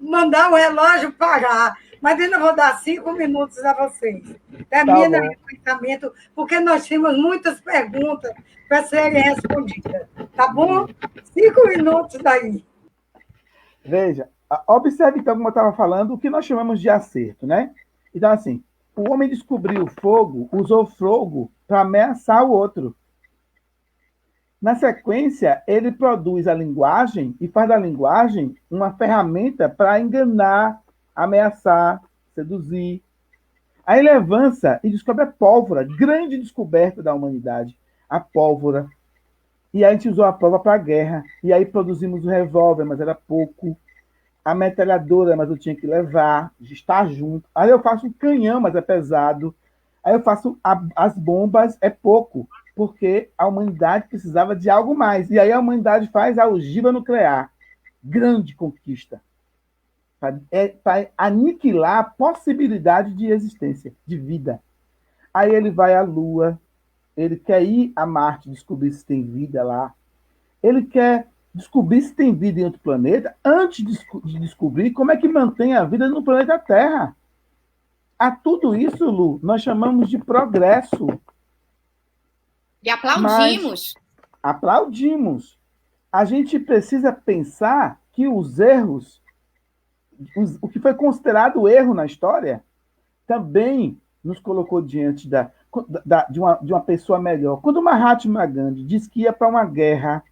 mandar o relógio parar. Mas eu não vou dar 5 minutos a vocês. Termina o pensamento, porque nós temos muitas perguntas para serem respondidas. Tá bom? 5 minutos daí. Veja, observe então, como eu estava falando, o que nós chamamos de acerto, né? Então, assim, o homem descobriu o fogo, usou fogo para ameaçar o outro. Na sequência, ele produz a linguagem e faz da linguagem uma ferramenta para enganar, ameaçar, seduzir. Aí ele avança e descobre a pólvora, grande descoberta da humanidade, a pólvora. E aí a gente usou a pólvora para a guerra. E aí produzimos o revólver, mas era pouco. A metralhadora, mas eu tinha que levar, de estar junto. Aí eu faço um canhão, mas é pesado. Aí eu faço as bombas, é pouco, porque a humanidade precisava de algo mais. E aí a humanidade faz a ogiva nuclear. Grande conquista. Para aniquilar a possibilidade de existência, de vida. Aí ele vai à Lua, ele quer ir a Marte, descobrir se tem vida lá. Ele quer descobrir se tem vida em outro planeta, antes de descobrir como é que mantém a vida no planeta Terra. A tudo isso, Lu, nós chamamos de progresso. E aplaudimos. Aplaudimos. A gente precisa pensar que os erros, o que foi considerado erro na história, também nos colocou diante de uma pessoa melhor. Quando o Mahatma Gandhi disse que ia para uma guerra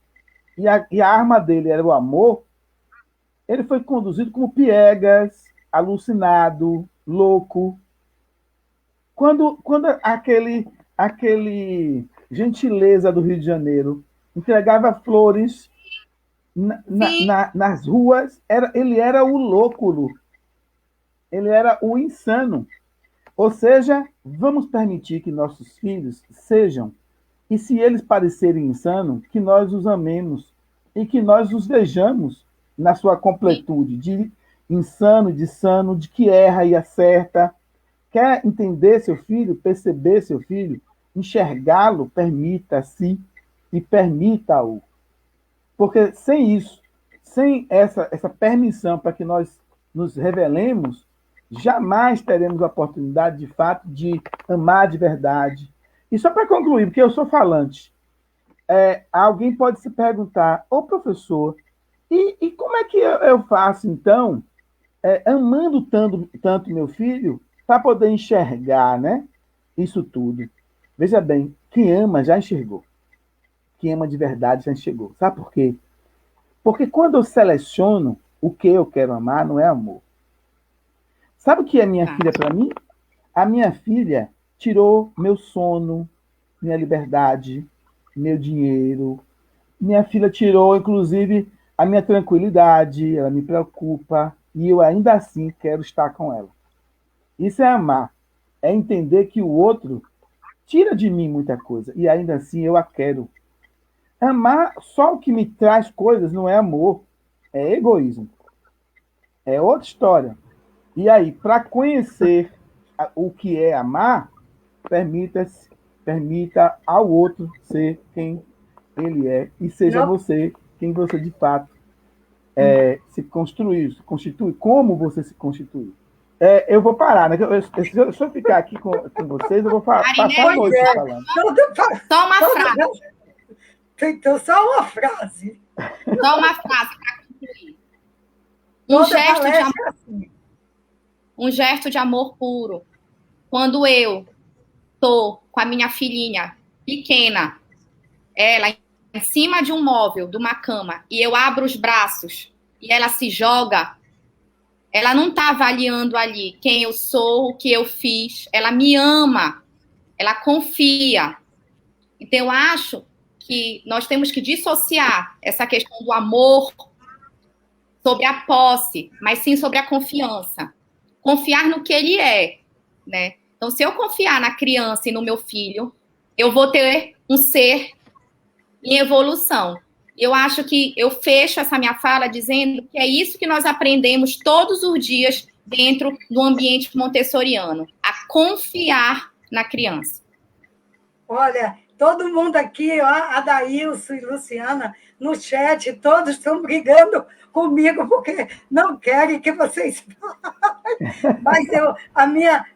e a arma dele era o amor, ele foi conduzido como piegas, alucinado, louco. Quando aquele gentileza do Rio de Janeiro entregava flores nas ruas, ele era o louco, ele era o insano. Ou seja, vamos permitir que nossos filhos sejam, e se eles parecerem insanos, que nós os amemos e que nós os vejamos na sua completude, de insano, de sano, de que erra e acerta. Quer entender seu filho, perceber seu filho, enxergá-lo, permita-se e permita-o. Porque sem isso, sem essa permissão para que nós nos revelemos, jamais teremos a oportunidade, de fato, de amar de verdade. E só para concluir, porque eu sou falante, alguém pode se perguntar, ô professor, e como é que eu faço, então, amando tanto meu filho, para poder enxergar, né, isso tudo? Veja bem, quem ama já enxergou. Quem ama de verdade já enxergou. Sabe por quê? Porque quando eu seleciono o que eu quero amar, não é amor. Sabe o que é minha filha para mim? A minha filha tirou meu sono, minha liberdade, meu dinheiro. Minha filha tirou, inclusive, a minha tranquilidade, ela me preocupa, e eu ainda assim quero estar com ela. Isso é amar. É entender que o outro tira de mim muita coisa, e ainda assim eu a quero. Amar só o que me traz coisas não é amor, é egoísmo. É outra história. E aí, para conhecer o que é amar, permita ao outro ser quem ele é e seja Não, você quem você de fato se construir, se constitui, como você se constitui. Eu vou parar, né? Se eu ficar aqui com vocês, eu vou passar a Marinela, noite pois é. falando. só uma Toda frase. então, só uma frase. Só uma frase para concluir. Toda palestra é assim. Um gesto de amor puro. Quando eu tô com a minha filhinha pequena, ela em cima de um móvel, de uma cama, e eu abro os braços e ela se joga, ela não tá avaliando ali quem eu sou, o que eu fiz, ela me ama, ela confia. Então, eu acho que nós temos que dissociar essa questão do amor sobre a posse, mas sim sobre a confiança. Confiar no que ele é, né? Então, se eu confiar na criança e no meu filho, eu vou ter um ser em evolução. Eu acho que eu fecho essa minha fala dizendo que é isso que nós aprendemos todos os dias dentro do ambiente montessoriano, a confiar na criança. Olha, todo mundo aqui, ó, Adailson e Luciana, no chat, todos estão brigando comigo porque não querem que vocês falem. Mas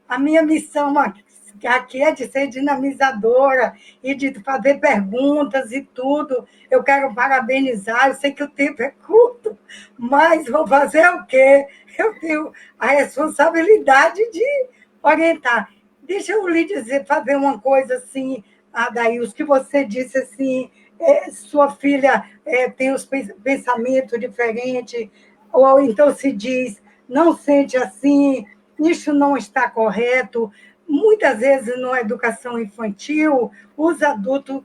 a minha missão aqui é de ser dinamizadora e de fazer perguntas e tudo. Eu quero parabenizar, eu sei que o tempo é curto, mas vou fazer o quê? Eu tenho a responsabilidade de orientar. Deixa eu lhe dizer, fazer uma coisa assim, Adails, que você disse assim, sua filha tem os pensamentos diferentes, ou então se diz, não sente assim, isso não está correto. Muitas vezes, na educação infantil, os adultos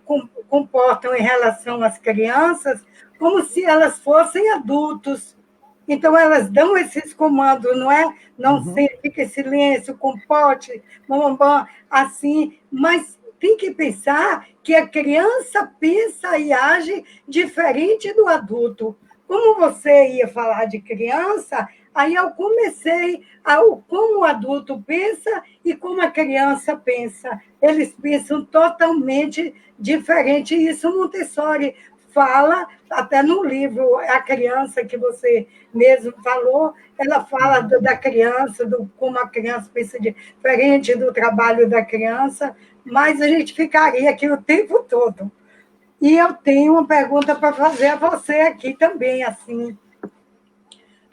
comportam em relação às crianças como se elas fossem adultos. Então, elas dão esses comandos, não é? Não sei, fique em silêncio, comporte, bam, assim, mas tem que pensar que a criança pensa e age diferente do adulto. Como você ia falar de criança, aí eu comecei como o adulto pensa e como a criança pensa. Eles pensam totalmente diferente. Isso Montessori fala, até no livro, a criança que você mesmo falou, ela fala da criança, como a criança pensa diferente do trabalho da criança, mas a gente ficaria aqui o tempo todo. E eu tenho uma pergunta para fazer a você aqui também, assim,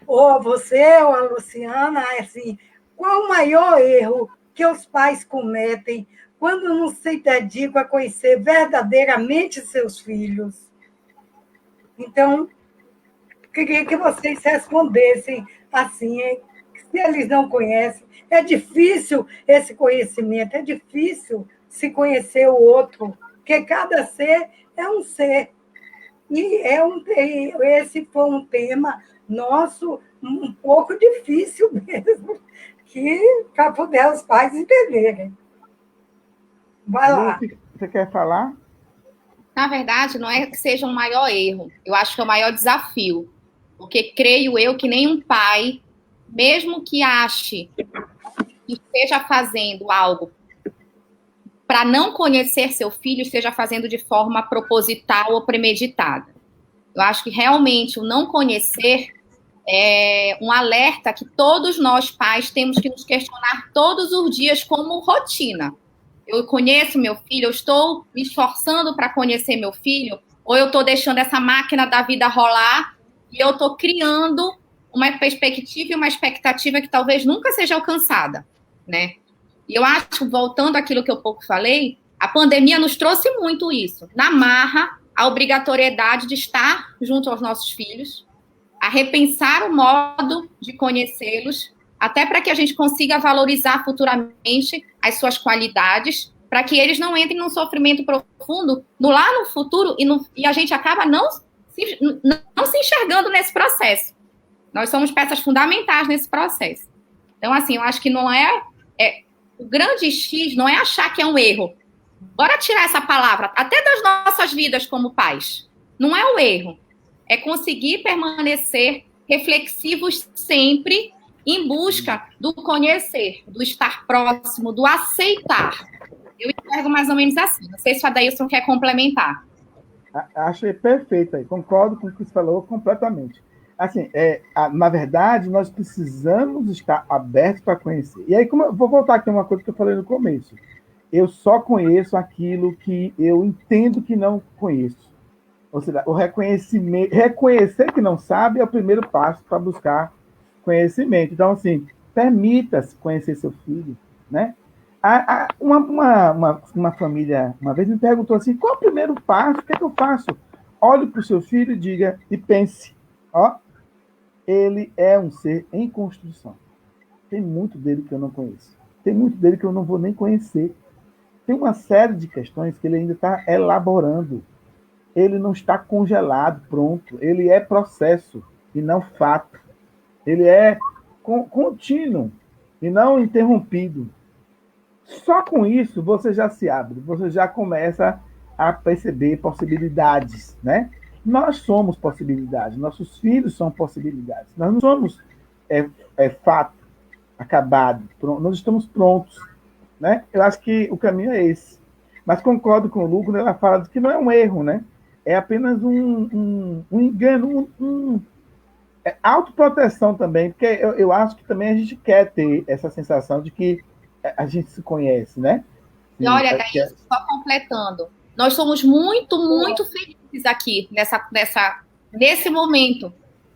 ou você ou a Luciana, assim, qual o maior erro que os pais cometem quando não se dedicam a conhecer verdadeiramente seus filhos? Então, queria que vocês respondessem assim, se eles não conhecem. É difícil esse conhecimento, é difícil se conhecer o outro, porque cada ser é um ser. E esse foi um tema nosso um pouco difícil mesmo, para poder os pais entenderem. Vai lá. Você quer falar? Na verdade, não é que seja um maior erro, eu acho que é o maior desafio, porque creio eu que nenhum pai, mesmo que ache que esteja fazendo algo para não conhecer seu filho, esteja fazendo de forma proposital ou premeditada. Eu acho que realmente o não conhecer é um alerta que todos nós pais temos que nos questionar todos os dias como rotina. Eu conheço meu filho, eu estou me esforçando para conhecer meu filho, ou eu estou deixando essa máquina da vida rolar e eu estou criando uma perspectiva e uma expectativa que talvez nunca seja alcançada, né? E eu acho, voltando àquilo que eu pouco falei, a pandemia nos trouxe muito isso. Na marra, a obrigatoriedade de estar junto aos nossos filhos, a repensar o modo de conhecê-los até para que a gente consiga valorizar futuramente as suas qualidades, para que eles não entrem num sofrimento profundo lá no futuro e a gente acaba não se enxergando nesse processo. Nós somos peças fundamentais nesse processo. Então, assim, eu acho que não o grande X não é achar que é um erro. Bora tirar essa palavra, até das nossas vidas como pais. Não é o erro. É conseguir permanecer reflexivos sempre em busca do conhecer, do estar próximo, do aceitar. Eu enxergo mais ou menos assim. Não sei se o Adailson quer complementar. Achei perfeito aí. Concordo com o que você falou completamente. Assim, na verdade, nós precisamos estar abertos para conhecer. E aí, vou voltar aqui a uma coisa que eu falei no começo. Eu só conheço aquilo que eu entendo que não conheço. Ou seja, o reconhecimento, reconhecer que não sabe é o primeiro passo para buscar conhecimento. Então, assim, permita-se conhecer seu filho, né? Uma família, uma vez me perguntou assim, qual é o primeiro passo? O que é que eu faço? Olhe para o seu filho e diga, e pense, ó, ele é um ser em construção. Tem muito dele que eu não conheço. Tem muito dele que eu não vou nem conhecer. Tem uma série de questões que ele ainda está elaborando. Ele não está congelado, pronto. Ele é processo e não fato. Ele é contínuo e não interrompido. Só com isso você já se abre, você já começa a perceber possibilidades, né? Nós somos possibilidades, nossos filhos são possibilidades. Nós não somos fato acabado, nós estamos prontos, né? Eu acho que o caminho é esse. Mas concordo com o Lu quando ela fala de que não é um erro, né? É apenas um engano, autoproteção também, porque eu acho que também a gente quer ter essa sensação de que a gente se conhece, né? E olha, daí, só completando, nós somos muito, muito felizes aqui nesse momento.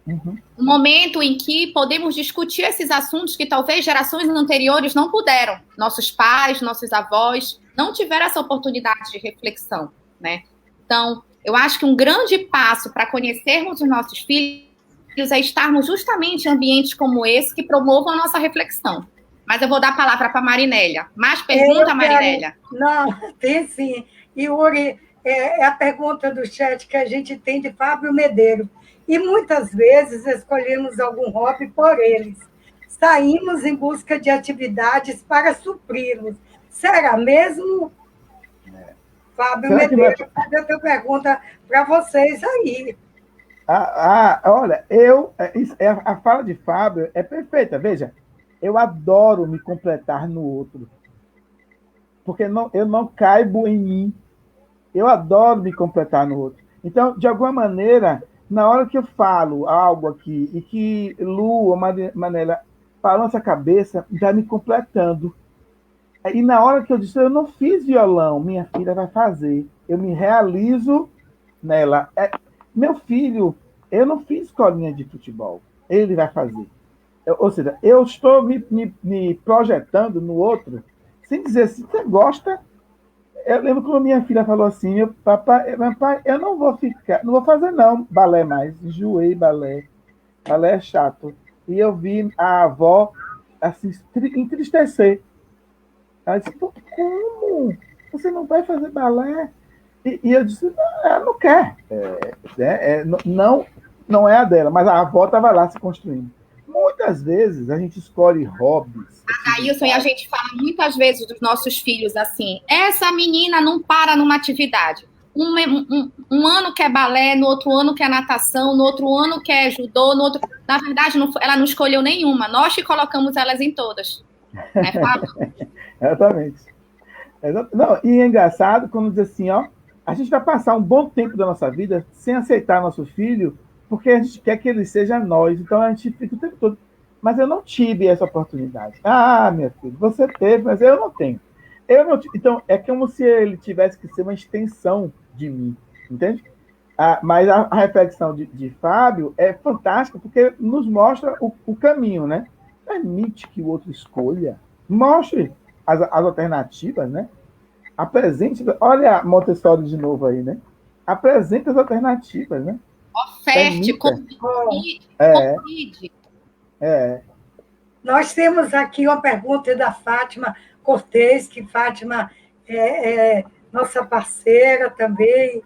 Uhum. Um momento em que podemos discutir esses assuntos que talvez gerações anteriores não puderam. Nossos pais, nossos avós não tiveram essa oportunidade de reflexão, né? Então, eu acho que um grande passo para conhecermos os nossos filhos é estarmos justamente em ambientes como esse que promovam a nossa reflexão. Mas eu vou dar a palavra para a Marinélia. Mais pergunta, Marinélia? Não, tem sim. Yuri, é a pergunta do chat que a gente tem de Fábio Medeiro. E muitas vezes escolhemos algum hobby por eles. Saímos em busca de atividades para supri-los. Será mesmo? Fábio Medeiro, fazer a tua pergunta para vocês aí. Olha, a fala de Fábio é perfeita. Veja, eu adoro me completar no outro. Porque eu não caibo em mim. Eu adoro me completar no outro. Então, de alguma maneira, na hora que eu falo algo aqui e que Lu ou Manela balança a cabeça, já me completando. E na hora que eu disse, eu não fiz violão, minha filha vai fazer. Eu me realizo nela. Meu filho, eu não fiz escolinha de futebol. Ele vai fazer. Ou seja, eu estou me projetando no outro, sem dizer assim, você gosta? Eu lembro quando minha filha falou assim, papai, eu não vou fazer não, balé mais, enjoei balé é chato. E eu vi a avó assim, entristecer. Ela disse, como? Você não vai fazer balé? E eu disse, não, ela não quer. Não é a dela, mas a avó estava lá se construindo. Muitas vezes a gente escolhe hobbies. Adailson, e a gente fala muitas vezes dos nossos filhos assim, essa menina não para numa atividade. Um ano quer balé, no outro ano quer natação, no outro ano quer judô, no outro... Na verdade, ela não escolheu nenhuma. Nós que colocamos elas em todas. É Fábio? Exatamente. Não, e é engraçado quando diz assim, ó, a gente vai passar um bom tempo da nossa vida sem aceitar nosso filho, porque a gente quer que ele seja nós. Então a gente fica o tempo todo. Mas eu não tive essa oportunidade. Ah, minha filha, você teve, mas eu não tenho. Então, é como se ele tivesse que ser uma extensão de mim, entende? Mas a reflexão de Fábio é fantástica, porque nos mostra o caminho, né? Permite que o outro escolha. Mostre as alternativas, né? Apresente. Olha a Montessori de novo aí, né? Apresente as alternativas, né? Oferte, convide. Nós temos aqui uma pergunta da Fátima Cortez, que Fátima é nossa parceira também.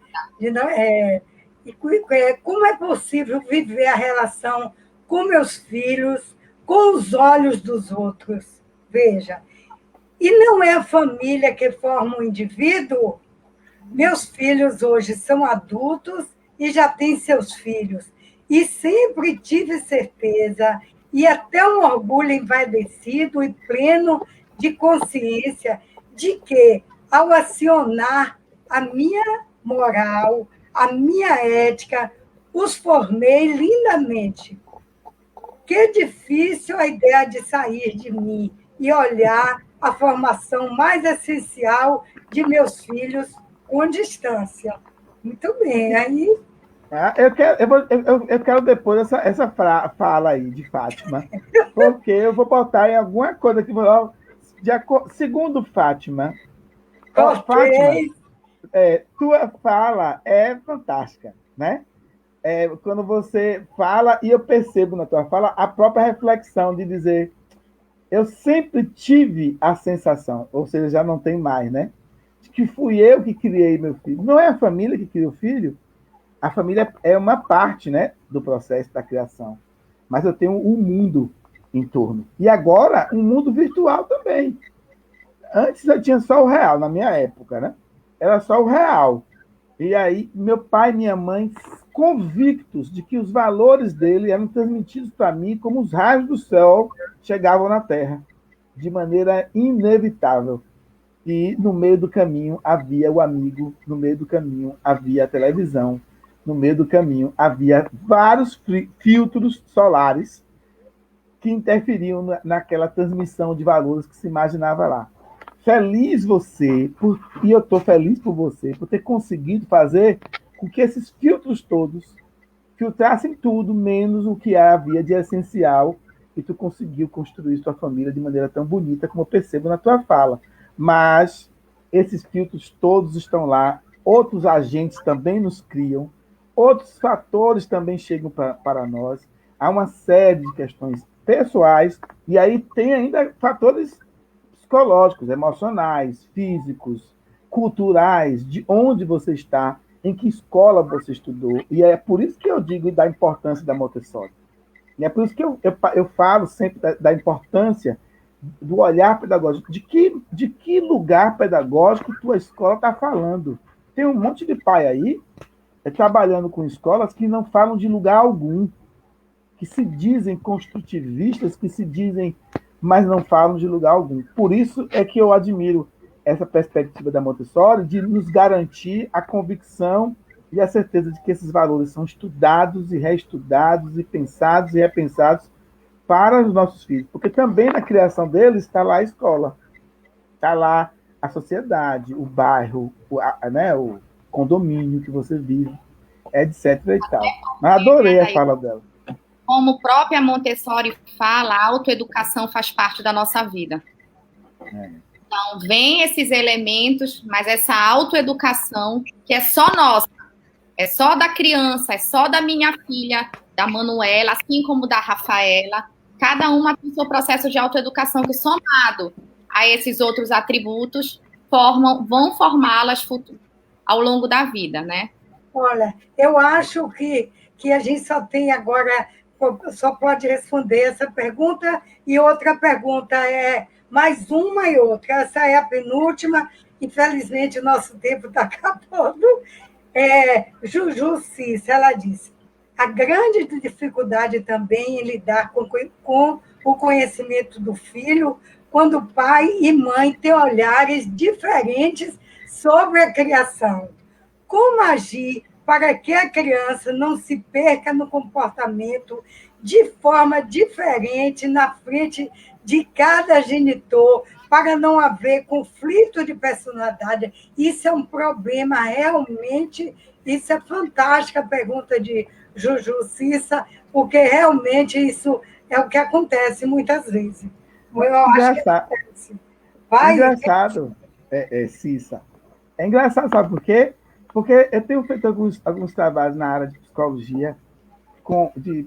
Como é possível viver a relação com meus filhos com os olhos dos outros? Veja, e não é a família que forma o indivíduo? Meus filhos hoje são adultos e já têm seus filhos. E sempre tive certeza e até um orgulho envaidecido e pleno de consciência de que, ao acionar a minha moral, a minha ética, os formei lindamente. Que difícil a ideia de sair de mim e olhar a formação mais essencial de meus filhos com distância. Muito bem, aí... Eu quero depois essa fala aí de Fátima, porque eu vou botar em alguma coisa que segundo Fátima, Fátima, tua fala é fantástica, né? Quando você fala, e eu percebo na tua fala a própria reflexão de dizer, eu sempre tive a sensação, ou seja, já não tem mais, né? De que fui eu que criei meu filho. Não é a família que cria o filho, a família é uma parte, né, do processo da criação. Mas eu tenho um mundo em torno. E agora, um mundo virtual também. Antes eu tinha só o real, na minha época, né? Era só o real. E aí, meu pai e minha mãe, convictos de que os valores dele eram transmitidos para mim como os raios do céu chegavam na Terra, de maneira inevitável. E no meio do caminho havia o amigo, no meio do caminho havia a televisão, no meio do caminho havia vários filtros solares que interferiam naquela transmissão de valores que se imaginava lá. Feliz você, e eu estou feliz por você, por ter conseguido fazer com que esses filtros todos filtrassem tudo, menos o que havia de essencial, e tu conseguiu construir sua família de maneira tão bonita como eu percebo na tua fala. Mas esses filtros todos estão lá, outros agentes também nos criam, outros fatores também chegam para nós, há uma série de questões pessoais, e aí tem ainda fatores psicológicos, emocionais, físicos, culturais, de onde você está, em que escola você estudou, e é por isso que eu digo da importância da Montessori. E é por isso que eu falo sempre da importância do olhar pedagógico. De que lugar pedagógico tua escola está falando? Tem um monte de pai aí trabalhando com escolas que não falam de lugar algum, que se dizem construtivistas, que se dizem, mas não falam de lugar algum. Por isso é que eu admiro essa perspectiva da Montessori de nos garantir a convicção e a certeza de que esses valores são estudados e reestudados e pensados e repensados para os nossos filhos. Porque também na criação deles está lá a escola, está lá a sociedade, o bairro, o condomínio que você vive, etc. e tal. Mas adorei a fala dela. Como própria Montessori fala, a autoeducação faz parte da nossa vida. Então, vem esses elementos, mas essa autoeducação que é só nossa, é só da criança, é só da minha filha, da Manuela, assim como da Rafaela. Cada uma tem seu processo de autoeducação que, somado a esses outros atributos, vão formá-las ao longo da vida, né? Olha, eu acho que a gente só tem agora, só pode responder essa pergunta, e outra pergunta é mais uma e outra. Essa é a penúltima, infelizmente o nosso tempo está acabando. Juju Cissa, ela disse, a grande dificuldade também em lidar com o conhecimento do filho, quando pai e mãe têm olhares diferentes sobre a criação. Como agir para que a criança não se perca no comportamento de forma diferente na frente de cada genitor, para não haver conflito de personalidade? Isso é um problema realmente, isso é fantástica a pergunta de Juju Cissa, porque realmente isso é o que acontece muitas vezes. Eu acho que acontece. Engraçado, Cissa. É engraçado, sabe por quê? Porque eu tenho feito alguns trabalhos na área de psicologia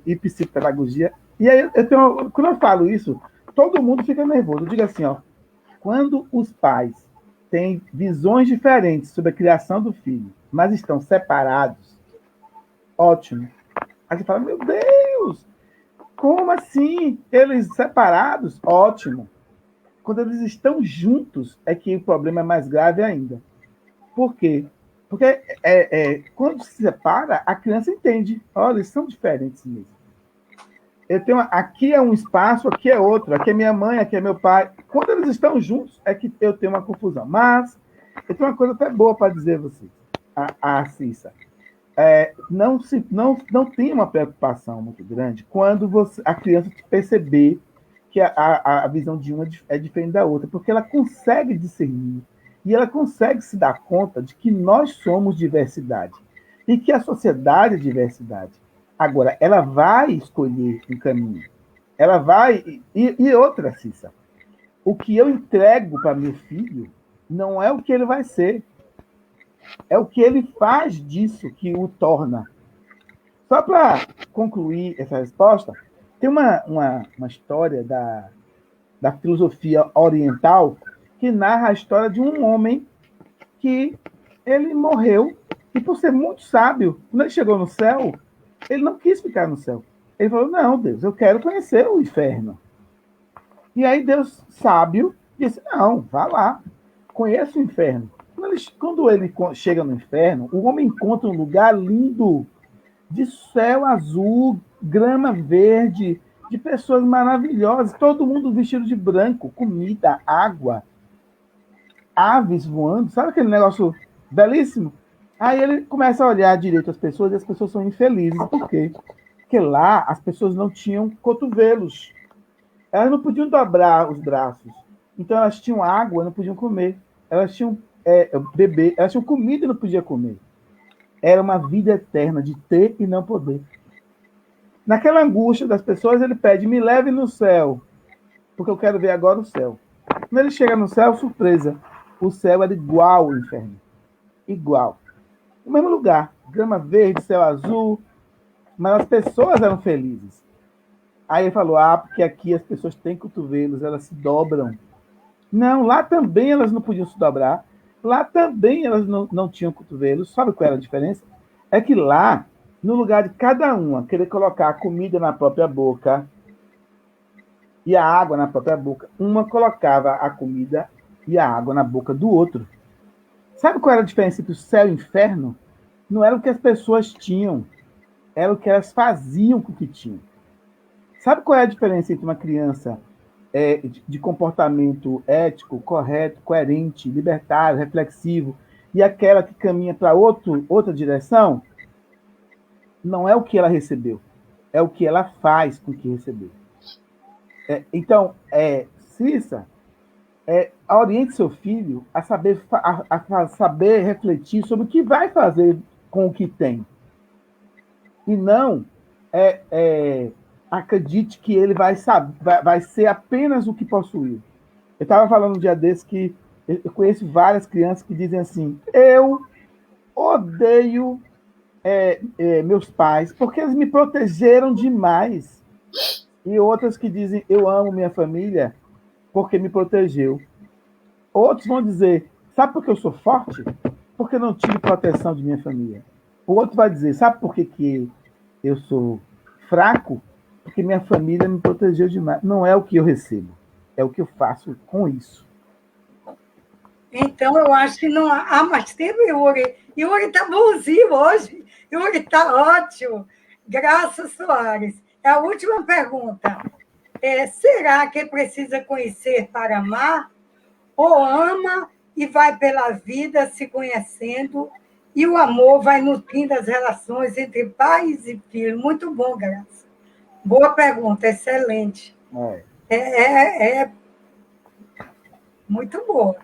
e psicopedagogia, e aí quando eu falo isso, todo mundo fica nervoso. Eu digo assim, ó, quando os pais têm visões diferentes sobre a criação do filho, mas estão separados, ótimo. Aí você fala, meu Deus, como assim? Eles separados? Ótimo. Quando eles estão juntos, é que o problema é mais grave ainda. Por quê? Porque quando se separa, a criança entende. Olha, eles são diferentes mesmo. Aqui é um espaço, aqui é outro. Aqui é minha mãe, aqui é meu pai. Quando eles estão juntos, é que eu tenho uma confusão. Mas eu tenho uma coisa até boa para dizer a vocês, a Cissa. Não tem uma preocupação muito grande quando a criança perceber que a visão de uma é diferente da outra, porque ela consegue discernir e ela consegue se dar conta de que nós somos diversidade e que a sociedade é diversidade. Agora, ela vai escolher um caminho. Ela vai... E outra, Cissa, o que eu entrego para meu filho não é o que ele vai ser. É o que ele faz disso que o torna. Só para concluir essa resposta, tem uma história da filosofia oriental que narra a história de um homem que ele morreu e, por ser muito sábio, quando ele chegou no céu, ele não quis ficar no céu. Ele falou, não, Deus, eu quero conhecer o inferno. E aí Deus, sábio, disse, não, vá lá, conheça o inferno. Quando ele chega no inferno, o homem encontra um lugar lindo, de céu azul, grama verde, de pessoas maravilhosas, todo mundo vestido de branco, comida, água, aves voando, sabe aquele negócio belíssimo? Aí ele começa a olhar direito as pessoas e as pessoas são infelizes. Por quê? Porque lá as pessoas não tinham cotovelos. Elas não podiam dobrar os braços. Então elas tinham água e não podiam comer. Elas tinham beber, elas tinham comida e não podiam comer. Era uma vida eterna de ter e não poder. Naquela angústia das pessoas, ele pede, me leve no céu, porque eu quero ver agora o céu. Quando ele chega no céu, surpresa, o céu era igual ao inferno. Igual. No mesmo lugar, grama verde, céu azul, mas as pessoas eram felizes. Aí ele falou, porque aqui as pessoas têm cotovelos, elas se dobram. Não, lá também elas não podiam se dobrar, lá também elas não tinham cotovelos. Sabe qual era a diferença? É que lá, no lugar de cada uma querer colocar a comida na própria boca e a água na própria boca, uma colocava a comida e a água na boca do outro. Sabe qual era a diferença entre o céu e o inferno? Não era o que as pessoas tinham, era o que elas faziam com o que tinham. Sabe qual é a diferença entre uma criança de comportamento ético, correto, coerente, libertário, reflexivo, e aquela que caminha para outra direção? Não é o que ela recebeu, é o que ela faz com o que recebeu. Então, Cissa, oriente seu filho a saber refletir sobre o que vai fazer com o que tem. E não acredite que ele vai ser apenas o que possuiu. Eu estava falando um dia desse que eu conheço várias crianças que dizem assim, eu odeio meus pais porque eles me protegeram demais. E outras que dizem, eu amo minha família porque me protegeu. Outros vão dizer, sabe por que eu sou forte? Porque não tive proteção de minha família. O outro vai dizer, sabe por que eu sou fraco? Porque minha família me protegeu demais. Não é o que eu recebo, é o que eu faço com isso. Então, eu acho que não há mais tempo, Yuri. Yuri está bonzinho hoje. Yuri está ótimo. Graça Soares. É a última pergunta. Será que precisa conhecer para amar? Ou ama e vai pela vida se conhecendo e o amor vai nutrindo as relações entre pais e filhos? Muito bom, Graça. Boa pergunta, excelente. Muito boa.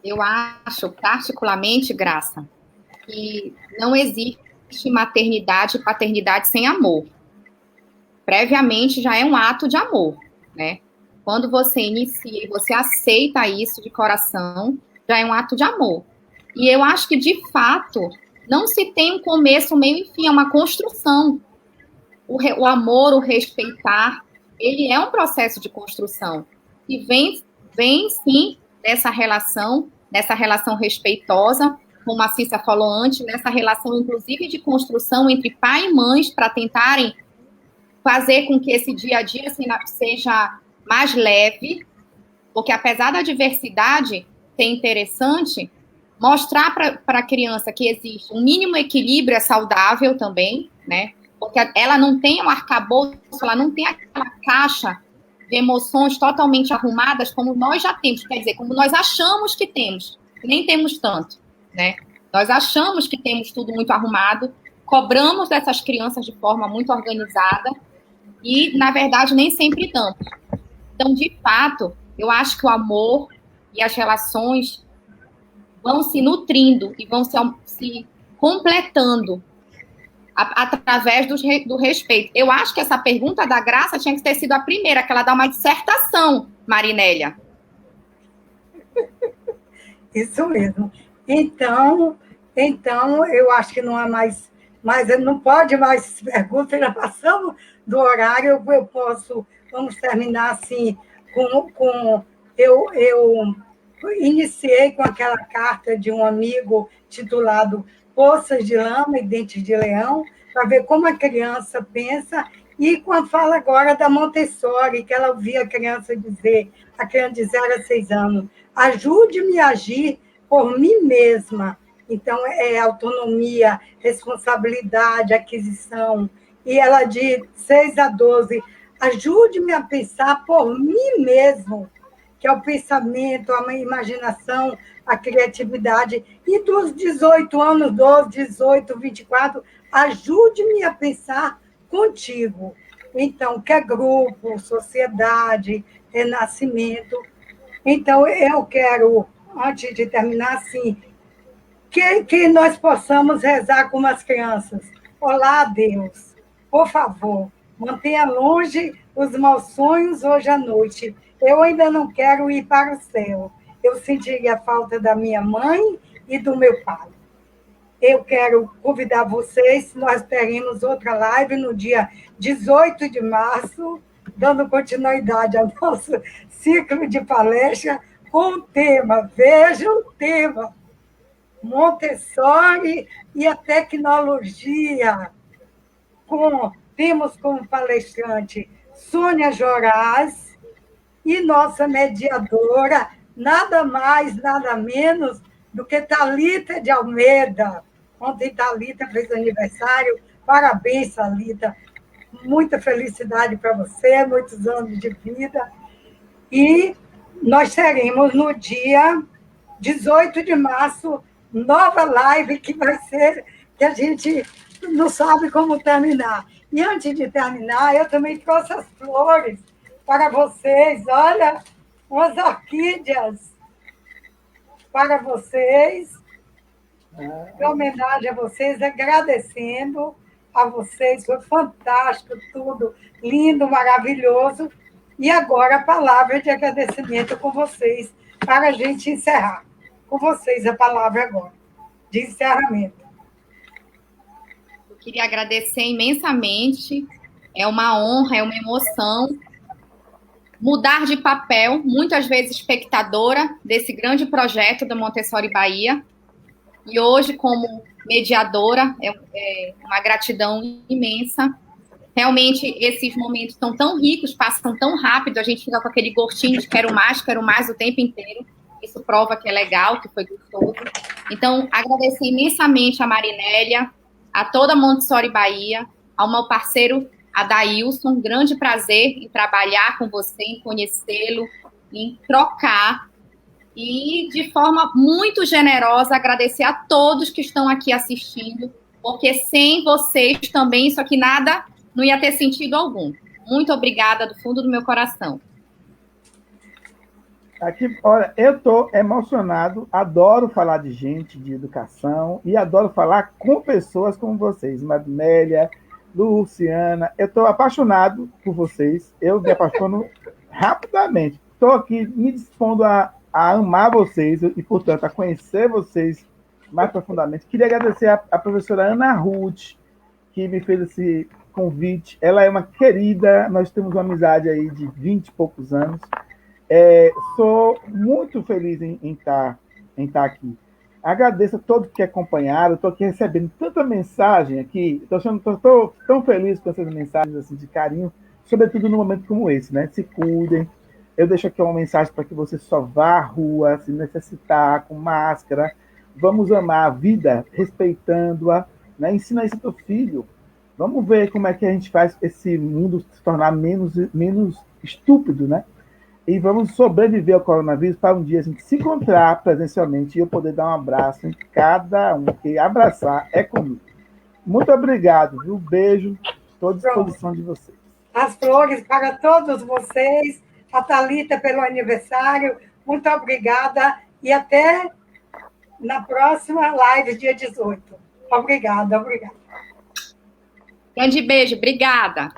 Eu acho, particularmente, Graça, que não existe maternidade e paternidade sem amor. Previamente já é um ato de amor, né? Quando você inicia e você aceita isso de coração, já é um ato de amor. E eu acho que, de fato, não se tem um começo, um meio e fim, é uma construção. O amor, o respeitar, ele é um processo de construção e vem sim dessa relação respeitosa, como a Cissa falou antes, nessa relação inclusive de construção entre pai e mães para tentarem fazer com que esse dia a dia seja mais leve, porque apesar da diversidade ser interessante, mostrar para a criança que existe um mínimo equilíbrio é saudável também, né? Porque ela não tem um arcabouço, ela não tem aquela caixa de emoções totalmente arrumadas como nós já temos, quer dizer, como nós achamos que temos, nem temos tanto, né? Nós achamos que temos tudo muito arrumado, cobramos dessas crianças de forma muito organizada e, na verdade, nem sempre damos. Então, de fato, eu acho que o amor e as relações vão se nutrindo e vão se completando através do respeito. Eu acho que essa pergunta da Graça tinha que ter sido a primeira, que ela dá uma dissertação, Marinélia. Isso mesmo. Então, eu acho que não há mais não pode mais perguntas, já passamos do horário, vamos terminar assim, eu iniciei com aquela carta de um amigo titulado Poças de Lama e Dentes de Leão, para ver como a criança pensa, e com a fala agora da Montessori, que ela ouvia a criança de 0 a 6 anos, ajude-me a agir por mim mesma. Então, é autonomia, responsabilidade, aquisição. E ela de 6 a 12, ajude-me a pensar por mim mesmo, que é o pensamento, a imaginação, a criatividade. E dos 18 anos, 12, 18, 24, ajude-me a pensar contigo. Então, que é grupo, sociedade, renascimento. Então, eu quero, antes de terminar, assim, que nós possamos rezar como as crianças. Olá, Deus, por favor, mantenha longe os maus sonhos hoje à noite. Eu ainda não quero ir para o céu. Eu sentiria a falta da minha mãe e do meu pai. Eu quero convidar vocês, nós teremos outra live no dia 18 de março, dando continuidade ao nosso ciclo de palestra com o tema, veja o tema, Montessori e a tecnologia. Temos como palestrante Sônia Joraz e nossa mediadora, nada mais, nada menos do que Thalita de Almeida. Ontem Thalita fez aniversário, parabéns, Thalita, muita felicidade para você, muitos anos de vida. E nós teremos no dia 18 de março, nova live que vai ser, que a gente não sabe como terminar. E antes de terminar, eu também trouxe as flores para vocês. Olha, umas orquídeas para vocês, em homenagem a vocês, agradecendo a vocês, foi fantástico tudo, lindo, maravilhoso. E agora a palavra de agradecimento com vocês, para a gente encerrar. Com vocês a palavra agora, de encerramento. Eu queria agradecer imensamente, é uma honra, é uma emoção mudar de papel, muitas vezes espectadora desse grande projeto da Montessori Bahia, e hoje como mediadora, é uma gratidão imensa. Realmente, esses momentos são tão ricos, passam tão rápido, a gente fica com aquele gostinho de quero mais o tempo inteiro. Isso prova que é legal, que foi gostoso. Então, agradecer imensamente a Marinélia, a toda a Montessori Bahia, ao meu parceiro Adailson, um grande prazer em trabalhar com você, em conhecê-lo, em trocar. E, de forma muito generosa, agradecer a todos que estão aqui assistindo, porque sem vocês também isso aqui nada não ia ter sentido algum. Muito obrigada do fundo do meu coração. Aqui, olha, eu estou emocionado, adoro falar de gente, de educação, e adoro falar com pessoas como vocês, Marinélia, Luciana. Eu estou apaixonado por vocês, eu me apaixono rapidamente. Estou aqui me dispondo a amar vocês e, portanto, a conhecer vocês mais profundamente. Queria agradecer a professora Ana Ruth, que me fez convite. Ela é uma querida, nós temos uma amizade aí de 20 e poucos anos. Sou muito feliz em estar aqui. Agradeço a todos que acompanharam. Estou aqui recebendo tanta mensagem aqui. Estou tão feliz com essas mensagens assim, de carinho, sobretudo num momento como esse, né? Se cuidem. Eu deixo aqui uma mensagem para que você só vá à rua, se necessitar, com máscara. Vamos amar a vida, respeitando-a. Né? Ensina isso ao teu filho. Vamos ver como é que a gente faz esse mundo se tornar menos estúpido, né? E vamos sobreviver ao coronavírus para um dia a gente se encontrar presencialmente e eu poder dar um abraço em cada um, porque abraçar é comigo. Muito obrigado, viu? Beijo, estou à disposição de vocês. As flores para todos vocês, a Thalita pelo aniversário, muito obrigada e até na próxima live, dia 18. Obrigada. Grande beijo, obrigada.